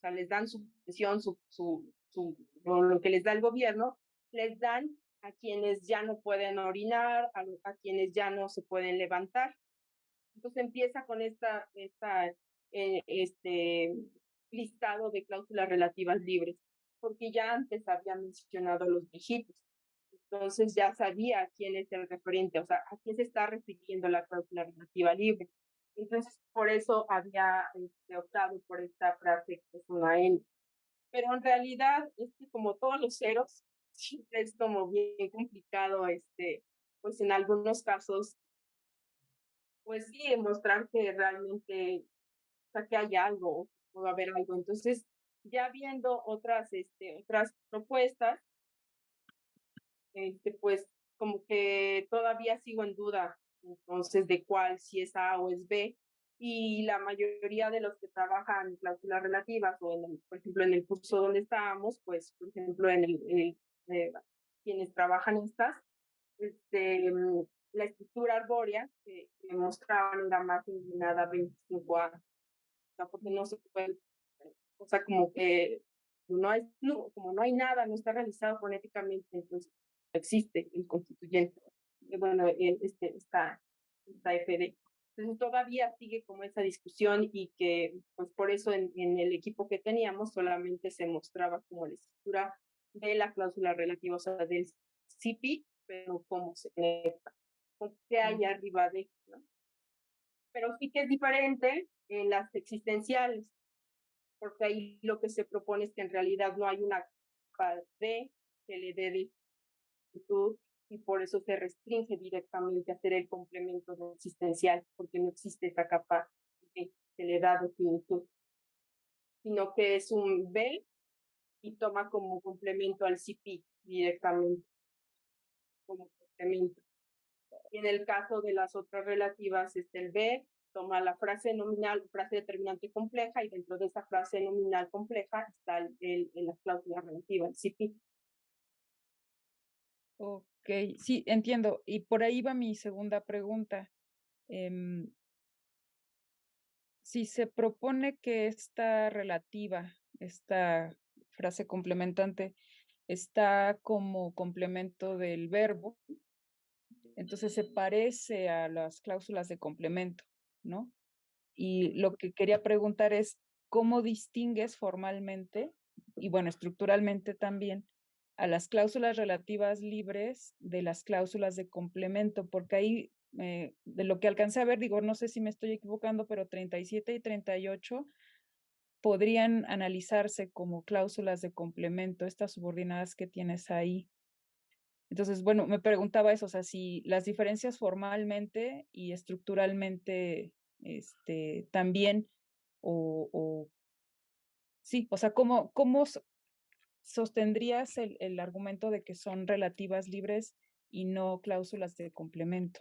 sea, les dan su pensión, lo que les da el gobierno, les dan a quienes ya no pueden orinar, a quienes ya no se pueden levantar. Entonces empieza con este listado de cláusulas relativas libres, porque ya antes había mencionado a los viejitos. Entonces ya sabía quién es el referente, o sea, a quién se está refiriendo la cláusula relativa libre. Entonces, por eso había optado por esta frase que es una N. Pero en realidad es que como todos los ceros, es como bien complicado, pues en algunos casos, pues sí, demostrar que realmente, o sea, que hay algo, puede haber algo. Entonces, ya viendo otras propuestas, pues como que todavía sigo en duda, entonces, de cuál, si es A o es B. Y la mayoría de los que trabajan en cláusulas relativas, o por ejemplo, en el curso donde estábamos, pues, por ejemplo, quienes trabajan estas, la estructura arbórea que mostraban era más inclinada a 25 años, o sea, porque no se puede, o sea, como que como no hay nada, no está realizado fonéticamente, entonces existe el constituyente, bueno, esta FD. Entonces todavía sigue como esa discusión y que pues por eso en el equipo que teníamos solamente se mostraba como la estructura de la cláusula relativa, o sea, del CP, pero cómo se conecta, qué hay arriba de, ¿no? Pero sí que es diferente en las existenciales, porque ahí lo que se propone es que en realidad no hay una capa de que le dé de actitud y por eso se restringe directamente a hacer el complemento de existencial, porque no existe esa capa de que le da de finitud, sino que es un B y toma como complemento al CP directamente, como complemento. Y en el caso de las otras relativas, el B toma la frase nominal, frase determinante compleja, y dentro de esa frase nominal compleja está la cláusula relativa, el CP. Ok, sí, entiendo. Y por ahí va mi segunda pregunta. Si se propone que esta relativa, esta frase complementante, está como complemento del verbo, Entonces se parece a las cláusulas de complemento, ¿no? Y lo que quería preguntar es, ¿cómo distingues formalmente y bueno, estructuralmente también a las cláusulas relativas libres de las cláusulas de complemento? Porque ahí, de lo que alcancé a ver, digo, no sé si me estoy equivocando, pero 37 y 38 podrían analizarse como cláusulas de complemento, estas subordinadas que tienes ahí. Entonces, bueno, me preguntaba eso, o sea, si las diferencias formalmente y estructuralmente también, o sí, o sea, ¿cómo sostendrías el argumento de que son relativas libres y no cláusulas de complemento?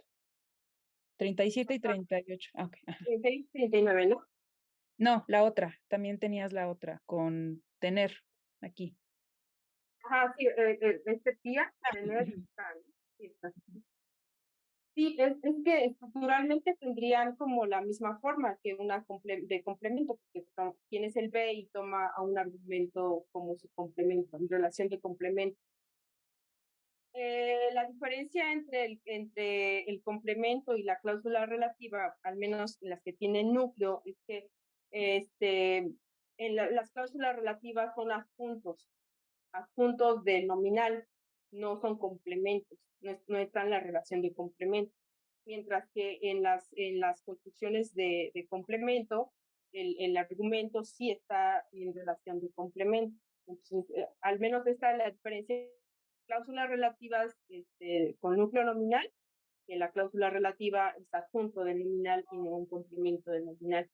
37 y 38. Ah, ok. Ajá. 39, ¿no? No, la otra, también tenías la otra, con tener aquí. Ajá, sí, tía, tener y Ujú. estar, ¿no? Sí, está. Sí, es que estructuralmente tendrían como la misma forma que una de complemento, porque tienes el B y toma a un argumento como su complemento, en relación de complemento. La diferencia entre el complemento y la cláusula relativa, al menos las que tienen núcleo, es que las cláusulas relativas son adjuntos del nominal, no son complementos, no está en la relación de complemento. Mientras que en las construcciones de complemento, el argumento sí está en relación de complemento. Entonces, al menos esta es la diferencia. Cláusulas relativas con núcleo nominal, que la cláusula relativa es adjunto del nominal y no un complemento del nominal.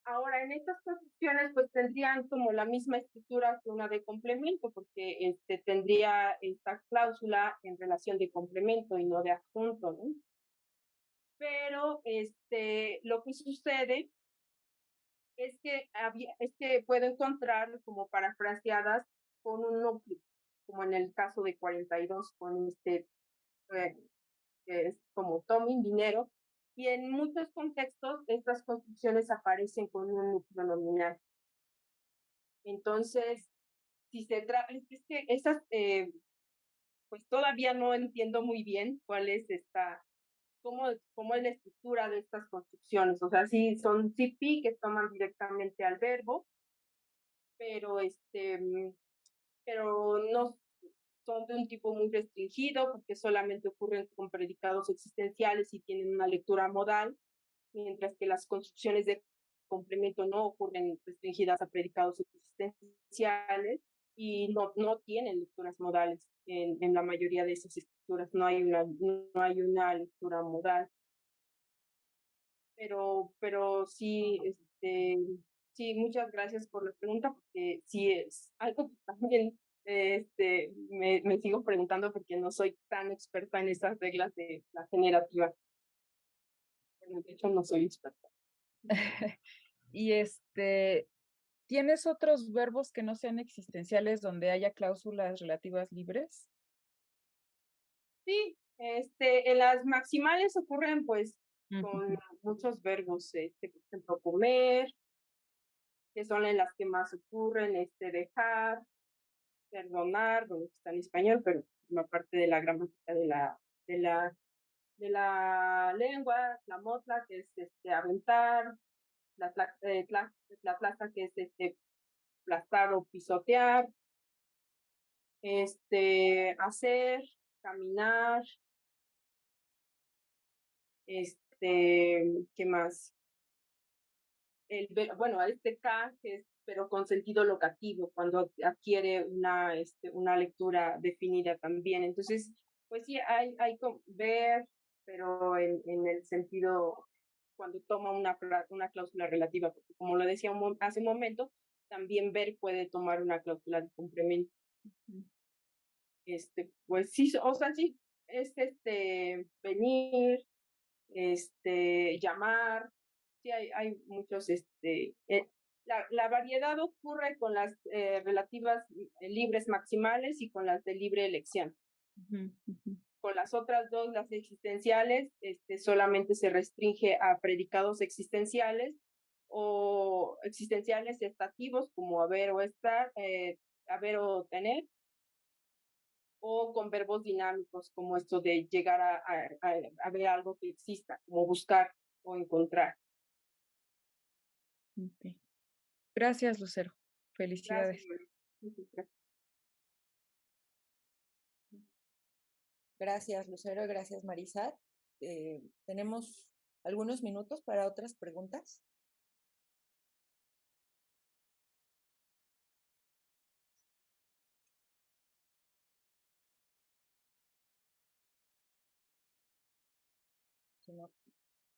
Ahora, en estas construcciones, pues tendrían como la misma estructura que una de complemento, porque tendría esta cláusula en relación de complemento y no de adjunto, ¿no? Pero lo que sucede es que puedo encontrar como parafraseadas con un núcleo, como en el caso de 42, con que es como tomen dinero, y en muchos contextos estas construcciones aparecen con un núcleo nominal. Entonces, si se trata, es que esas, pues todavía no entiendo muy bien cuál es cómo es la estructura de estas construcciones. O sea, sí son CP que toman directamente al verbo, pero pero no son de un tipo muy restringido porque solamente ocurren con predicados existenciales y tienen una lectura modal, mientras que las construcciones de complemento no ocurren restringidas a predicados existenciales y no tienen lecturas modales. En la mayoría de esas estructuras no hay una lectura modal. Pero sí, sí, muchas gracias por la pregunta, porque sí es algo que también me sigo preguntando porque no soy tan experta en esas reglas de la generativa. Bueno, de hecho, no soy experta. Y ¿tienes otros verbos que no sean existenciales donde haya cláusulas relativas libres? Sí, en las maximales ocurren pues con muchos verbos, por ejemplo, comer, que son en las que más ocurren, dejar, perdonar, bueno, está en español, pero forma parte de la gramática de la lengua, la motla, que es aventar, la plaza, que es aplastar o pisotear, hacer, caminar, ¿qué más? Bueno, K, que es, pero con sentido locativo, cuando adquiere una lectura definida también. Entonces, pues sí, hay ver, pero en el sentido cuando toma una cláusula relativa, porque como lo decía hace un momento, también ver puede tomar una cláusula de complemento. Pues sí, o sea, sí, es venir, llamar, sí hay muchos, la variedad ocurre con las relativas libres maximales y con las de libre elección. Con las otras dos, las existenciales, solamente se restringe a predicados existenciales o existenciales estativos como haber o estar, haber o tener, o con verbos dinámicos, como esto de llegar a ver algo que exista, como buscar o encontrar. Ok. Gracias, Lucero. Felicidades. Gracias. Gracias, Lucero. Gracias, Marisat. Tenemos algunos minutos para otras preguntas. Si no,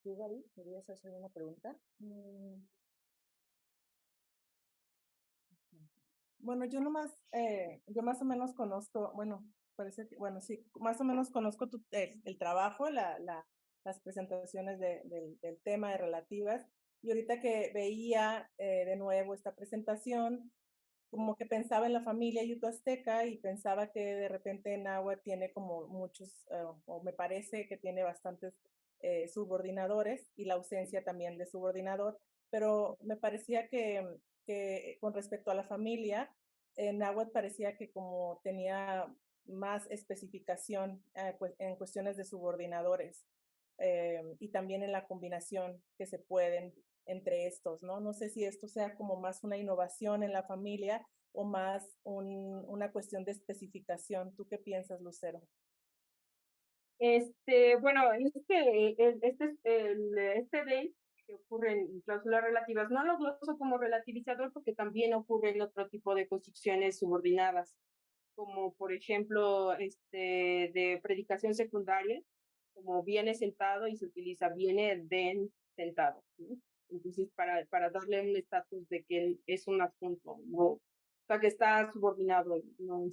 ¿tú, Gaby, querías hacer una pregunta? Bueno, yo más o menos conozco, bueno, parece que, bueno, sí, más o menos conozco el trabajo, las presentaciones del tema de relativas, y ahorita que veía de nuevo esta presentación, como que pensaba en la familia yuto-azteca y pensaba que de repente Náhuatl tiene como muchos, o me parece que tiene bastantes subordinadores y la ausencia también de subordinador, pero me parecía que con respecto a la familia, Náhuatl parecía que como tenía más especificación en cuestiones de subordinadores y también en la combinación que se pueden entre estos, ¿no? No sé si esto sea como más una innovación en la familia o más una cuestión de especificación. ¿Tú qué piensas, Lucero? Bueno, este de que ocurre en cláusulas relativas, no lo gloso como relativizador porque también ocurre en otro tipo de construcciones subordinadas, como por ejemplo de predicación secundaria, como viene sentado y se utiliza viene den sentado, ¿no? Entonces, para darle un estatus de que es un adjunto, ¿no? O sea, que está subordinado, no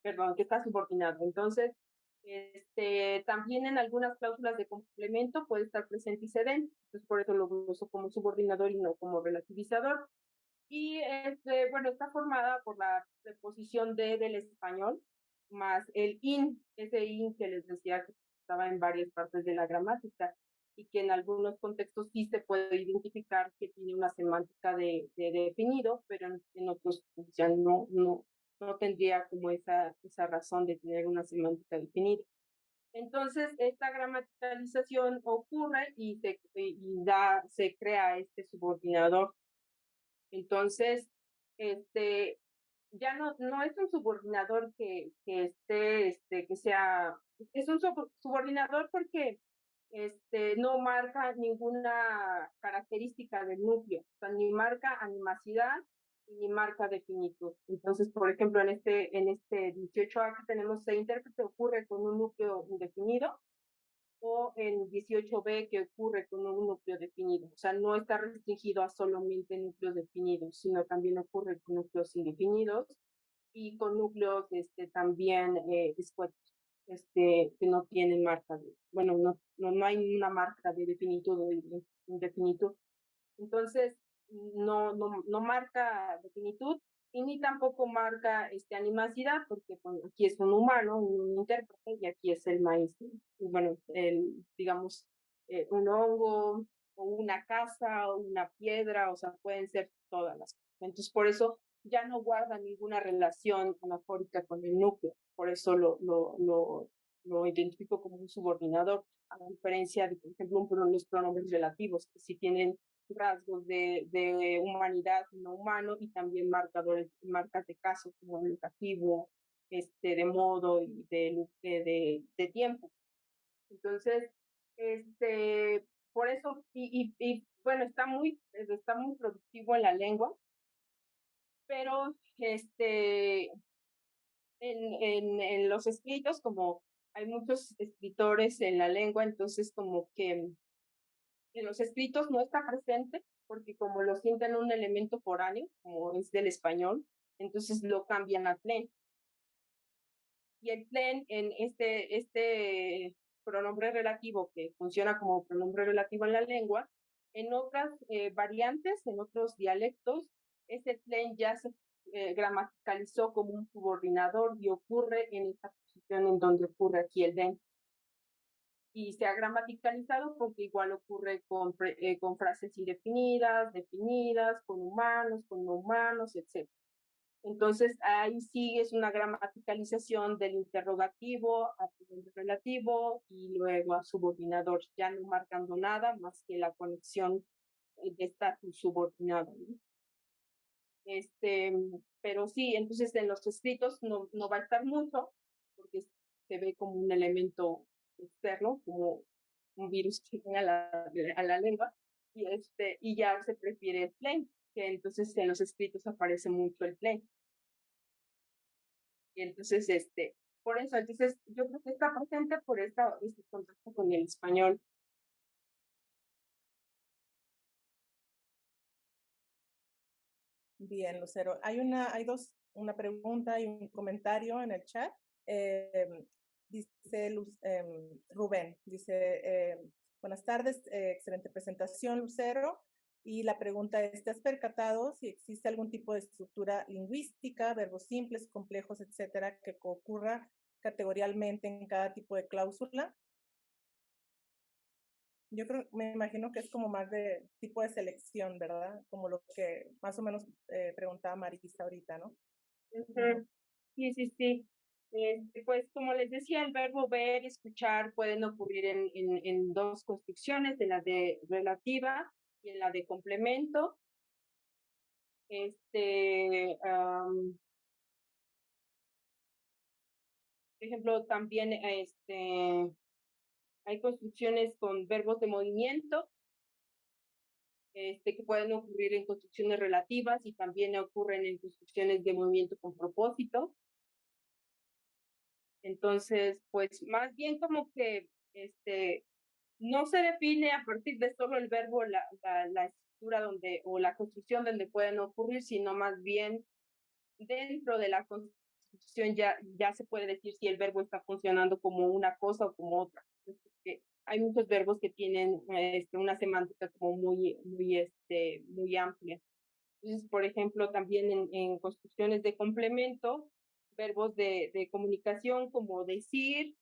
perdón, que está subordinado. Entonces, también en algunas cláusulas de complemento puede estar presente y ceden, entonces por eso lo uso como subordinador y no como relativizador. Y bueno, está formada por la preposición de del español más el in, ese in que les decía que estaba en varias partes de la gramática y que en algunos contextos sí se puede identificar que tiene una semántica de definido, pero en otros ya no tendría como esa razón de tener una semántica definida. Entonces, esta gramaticalización ocurre y se crea este subordinador. Entonces, ya no es un subordinador que sea, es un subordinador porque no marca ninguna característica del núcleo, o sea, ni marca animacidad ni marca de finitud. Entonces, por ejemplo, en este 18A que tenemos, se intérprete ocurre con un núcleo indefinido, o en 18B que ocurre con un núcleo definido. O sea, no está restringido a solamente núcleos definidos, sino también ocurre con núcleos indefinidos y con núcleos también escuetos, que no tienen marca bueno, no hay una marca de definitud o indefinitud. Entonces, no marca definitud y ni tampoco marca animacidad, porque bueno, aquí es un humano, un intérprete, y aquí es el maestro. Y bueno, digamos, un hongo, o una casa, o una piedra, o sea, pueden ser todas las cosas. Entonces, por eso ya no guarda ninguna relación anafórica con el núcleo, por eso lo identifico como un subordinador, a diferencia de, por ejemplo, los pronombres relativos, que sí tienen rasgos de humanidad no humano y también marcas de caso como educativo, de modo y de tiempo. Entonces, por eso, bueno, está muy productivo en la lengua, pero en los escritos, como hay muchos escritores en la lengua, entonces como que en los escritos no está presente porque como lo sienten un elemento foráneo, como es del español, entonces lo cambian a plen. Y el plen en este pronombre relativo que funciona como pronombre relativo en la lengua, en otras variantes, en otros dialectos, ese plen ya se gramaticalizó como un subordinador y ocurre en esta posición en donde ocurre aquí el den. Y se ha gramaticalizado porque igual ocurre con frases indefinidas, definidas, con humanos, con no humanos, etc. Entonces, ahí sí es una gramaticalización del interrogativo a presente relativo y luego a subordinador, ya no marcando nada más que la conexión de estatus subordinado, ¿no? Pero sí, entonces en los escritos no va a estar mucho, porque se ve como un elemento externo, como un virus que llega a la lengua, y ya se prefiere el plain, que entonces en los escritos aparece mucho el plain. Y entonces, por eso, entonces, yo creo que está presente por este contacto con el español. Bien, Lucero. Hay una pregunta y un comentario en el chat. Dice Rubén, dice, buenas tardes, excelente presentación, Lucero. Y la pregunta es, ¿te has percatado si existe algún tipo de estructura lingüística, verbos simples, complejos, etcétera, que ocurra categorialmente en cada tipo de cláusula? Yo me imagino que es como más de tipo de selección, ¿verdad? Como lo que más o menos preguntaba Marisa ahorita, ¿no? Sí, sí, sí. Pues como les decía, el verbo ver y escuchar pueden ocurrir en dos construcciones, en la de relativa y en la de complemento. Por ejemplo, también hay construcciones con verbos de movimiento, que pueden ocurrir en construcciones relativas y también ocurren en construcciones de movimiento con propósito. Entonces, pues más bien como que no se define a partir de solo el verbo la estructura o la construcción donde pueden ocurrir, sino más bien dentro de la construcción ya se puede decir si el verbo está funcionando como una cosa o como otra. Porque hay muchos verbos que tienen una semántica como muy amplia. Entonces, por ejemplo, también en construcciones de complemento, verbos de comunicación como decir,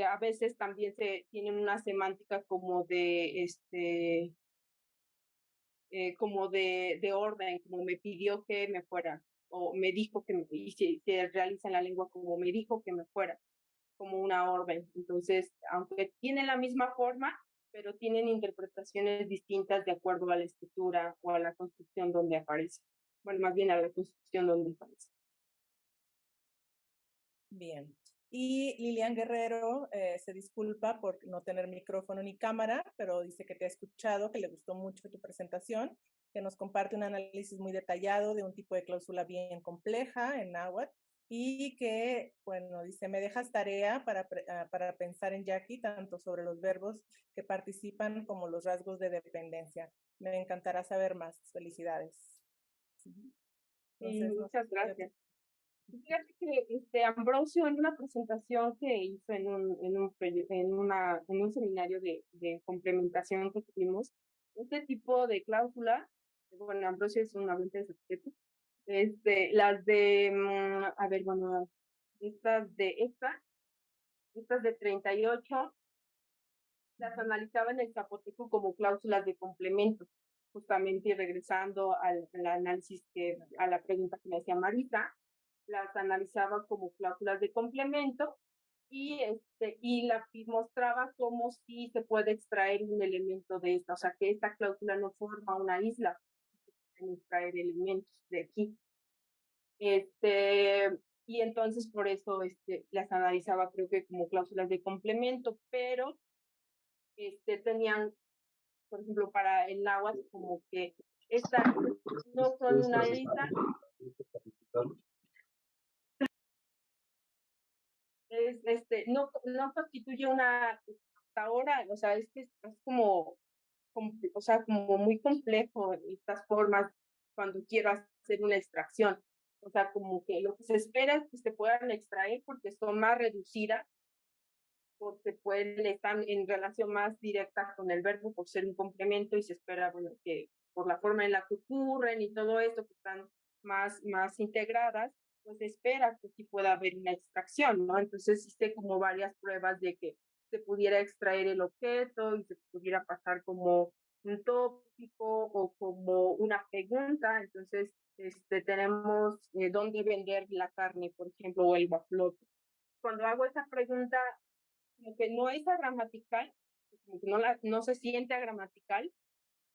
a veces también se tienen una semántica como como de orden, como me pidió que me fuera, o me dijo que y se realiza en la lengua como me dijo que me fuera, como una orden. Entonces, aunque tienen la misma forma, pero tienen interpretaciones distintas de acuerdo a la escritura o a la construcción donde aparece. Bueno, más bien a la construcción donde aparece. Bien. Y Lilian Guerrero se disculpa por no tener micrófono ni cámara, pero dice que te ha escuchado, que le gustó mucho tu presentación, que nos comparte un análisis muy detallado de un tipo de cláusula bien compleja en náhuatl y que, bueno, dice, me dejas tarea para pensar en Jackie, tanto sobre los verbos que participan como los rasgos de dependencia. Me encantará saber más. Felicidades. Entonces, muchas gracias. Fíjate que Ambrosio en una presentación que hizo en un seminario de complementación que tuvimos, este tipo de cláusula, bueno, Ambrosio es un hablante de Zapoteco, las de, a ver, bueno, estas de 38, las analizaba en el Zapoteco como cláusulas de complemento, justamente regresando al análisis a la pregunta que me hacía Marita, las analizaba como cláusulas de complemento y mostraba cómo sí se puede extraer un elemento de esta, o sea que esta cláusula no forma una isla, se pueden extraer elementos de aquí. Y entonces por eso las analizaba creo que como cláusulas de complemento, pero tenían, por ejemplo, para el náhuatl como que estas no son una isla, no constituye una, hasta ahora, o sea, es que es como, o sea, como muy complejo estas formas cuando quiero hacer una extracción. O sea, como que lo que se espera es que se puedan extraer porque son más reducidas, porque pueden estar en relación más directa con el verbo por ser un complemento y se espera, bueno, que por la forma en la que ocurren y todo esto, que están más integradas, pues se espera que sí pueda haber una extracción, ¿no? Entonces hice como varias pruebas de que se pudiera extraer el objeto y se pudiera pasar como un tópico o como una pregunta. Entonces, tenemos dónde vender la carne, por ejemplo, o el guajolote. Cuando hago esa pregunta, como que no es agramatical, como que no se siente agramatical,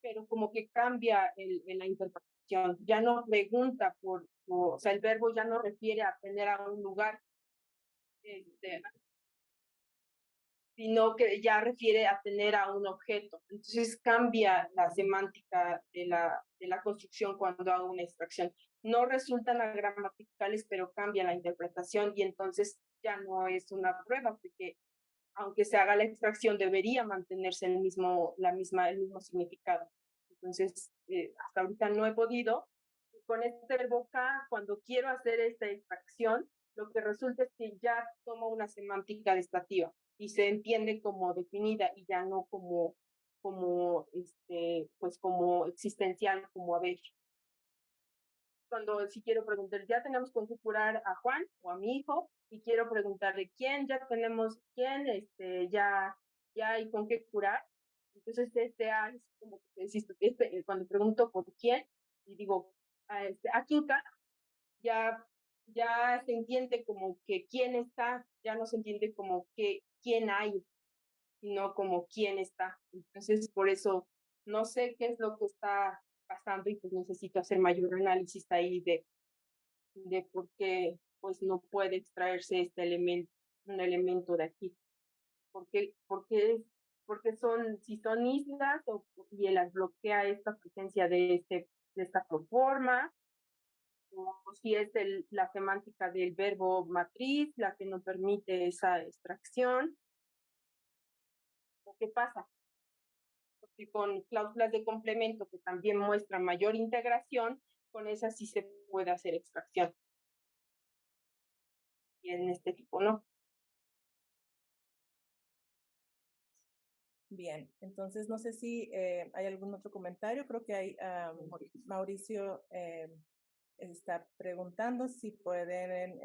pero como que cambia la interpretación. Ya no pregunta o sea, el verbo ya no refiere a tener a un lugar, sino que ya refiere a tener a un objeto. Entonces cambia la semántica de la construcción cuando hago una extracción. No resultan agramaticales, pero cambia la interpretación y entonces ya no es una prueba, porque aunque se haga la extracción, debería mantenerse el mismo significado. Entonces, hasta ahorita no he podido. Con este verbo K, cuando quiero hacer esta extracción, lo que resulta es que ya toma una semántica destativa y se entiende como definida y ya no pues como existencial, como a ver. Cuando si quiero preguntar, ya tenemos con qué curar a Juan o a mi hijo, y quiero preguntarle quién, ya tenemos quién, ya hay con qué curar. Entonces, es como que insisto, cuando pregunto por quién, y digo, aquí ya se entiende como que quién está, ya no se entiende como que quién hay, sino como quién está. Entonces, por eso no sé qué es lo que está pasando y pues necesito hacer mayor análisis ahí de por qué pues no puede extraerse un elemento de aquí. Porque si son islas y las bloquea esta presencia de esta proforma, o si es la semántica del verbo matriz la que no permite esa extracción. ¿Qué pasa? Porque con cláusulas de complemento que también muestran mayor integración, con esas sí se puede hacer extracción. Y en este tipo no. Bien, entonces no sé si hay algún otro comentario. Creo que hay Mauricio está preguntando si pueden,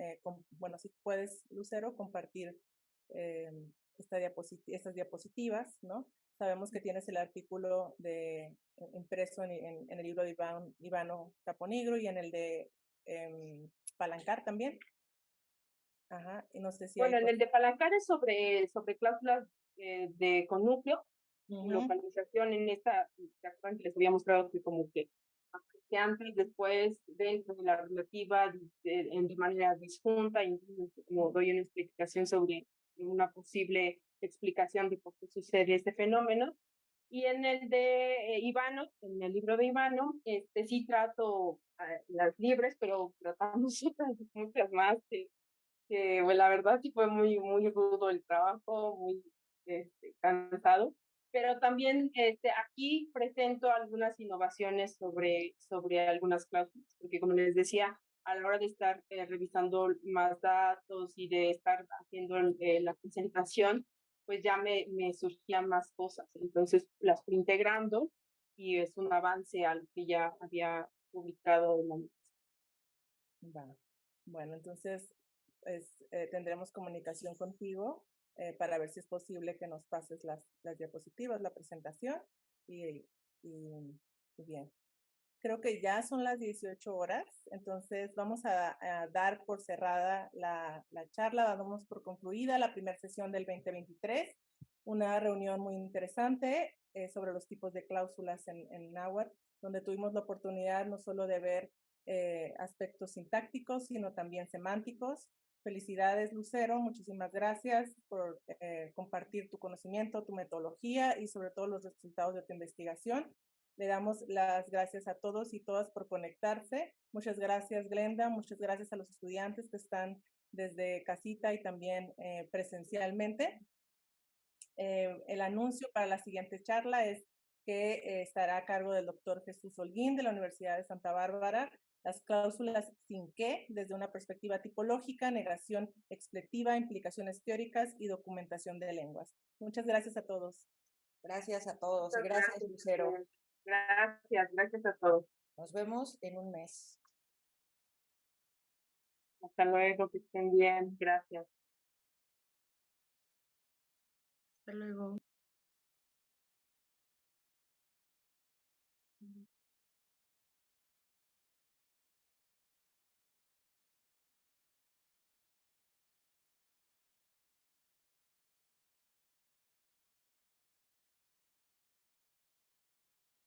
si puedes, Lucero, compartir estas diapositivas, ¿no? Sabemos que tienes el artículo impreso en el libro de Ivano Caponigro y en el de Palancar también. Ajá, y no sé si bueno, en el de Palancar es sobre cláusulas de connúcleo, localización en esta, ¿se acuerdan que les había mostrado que como que antes, después, dentro de la relativa, de manera disjunta, y entonces como doy una explicación sobre una posible explicación de por qué sucede este fenómeno. Y en el de Ivano, en el libro de Ivano, sí trato las libres, pero tratamos muchas más que pues, la verdad sí fue muy, muy rudo el trabajo, muy cansado, pero también aquí presento algunas innovaciones sobre algunas cláusulas, porque como les decía, a la hora de estar revisando más datos y de estar haciendo la presentación, pues ya me surgían más cosas, entonces las fui integrando y es un avance al que ya había publicado en la Bueno, entonces tendremos comunicación contigo para ver si es posible que nos pases las diapositivas, la presentación y bien. Creo que ya son las 18 horas, entonces vamos a dar por cerrada la charla, damos por concluida la primera sesión del 2023, una reunión muy interesante sobre los tipos de cláusulas en náhuatl, donde tuvimos la oportunidad no solo de ver aspectos sintácticos, sino también semánticos. Felicidades, Lucero, muchísimas gracias por compartir tu conocimiento, tu metodología y sobre todo los resultados de tu investigación. Le damos las gracias a todos y todas por conectarse. Muchas gracias, Glenda. Muchas gracias a los estudiantes que están desde casita y también presencialmente. El anuncio para la siguiente charla es que estará a cargo del doctor Jesús Holguín de la Universidad de Santa Bárbara, las cláusulas sin qué desde una perspectiva tipológica, negación expletiva, implicaciones teóricas y documentación de lenguas. Muchas gracias a todos. Gracias a todos. Gracias, Lucero. Gracias a todos. Nos vemos en un mes. Hasta luego, que estén bien. Gracias. Hasta luego.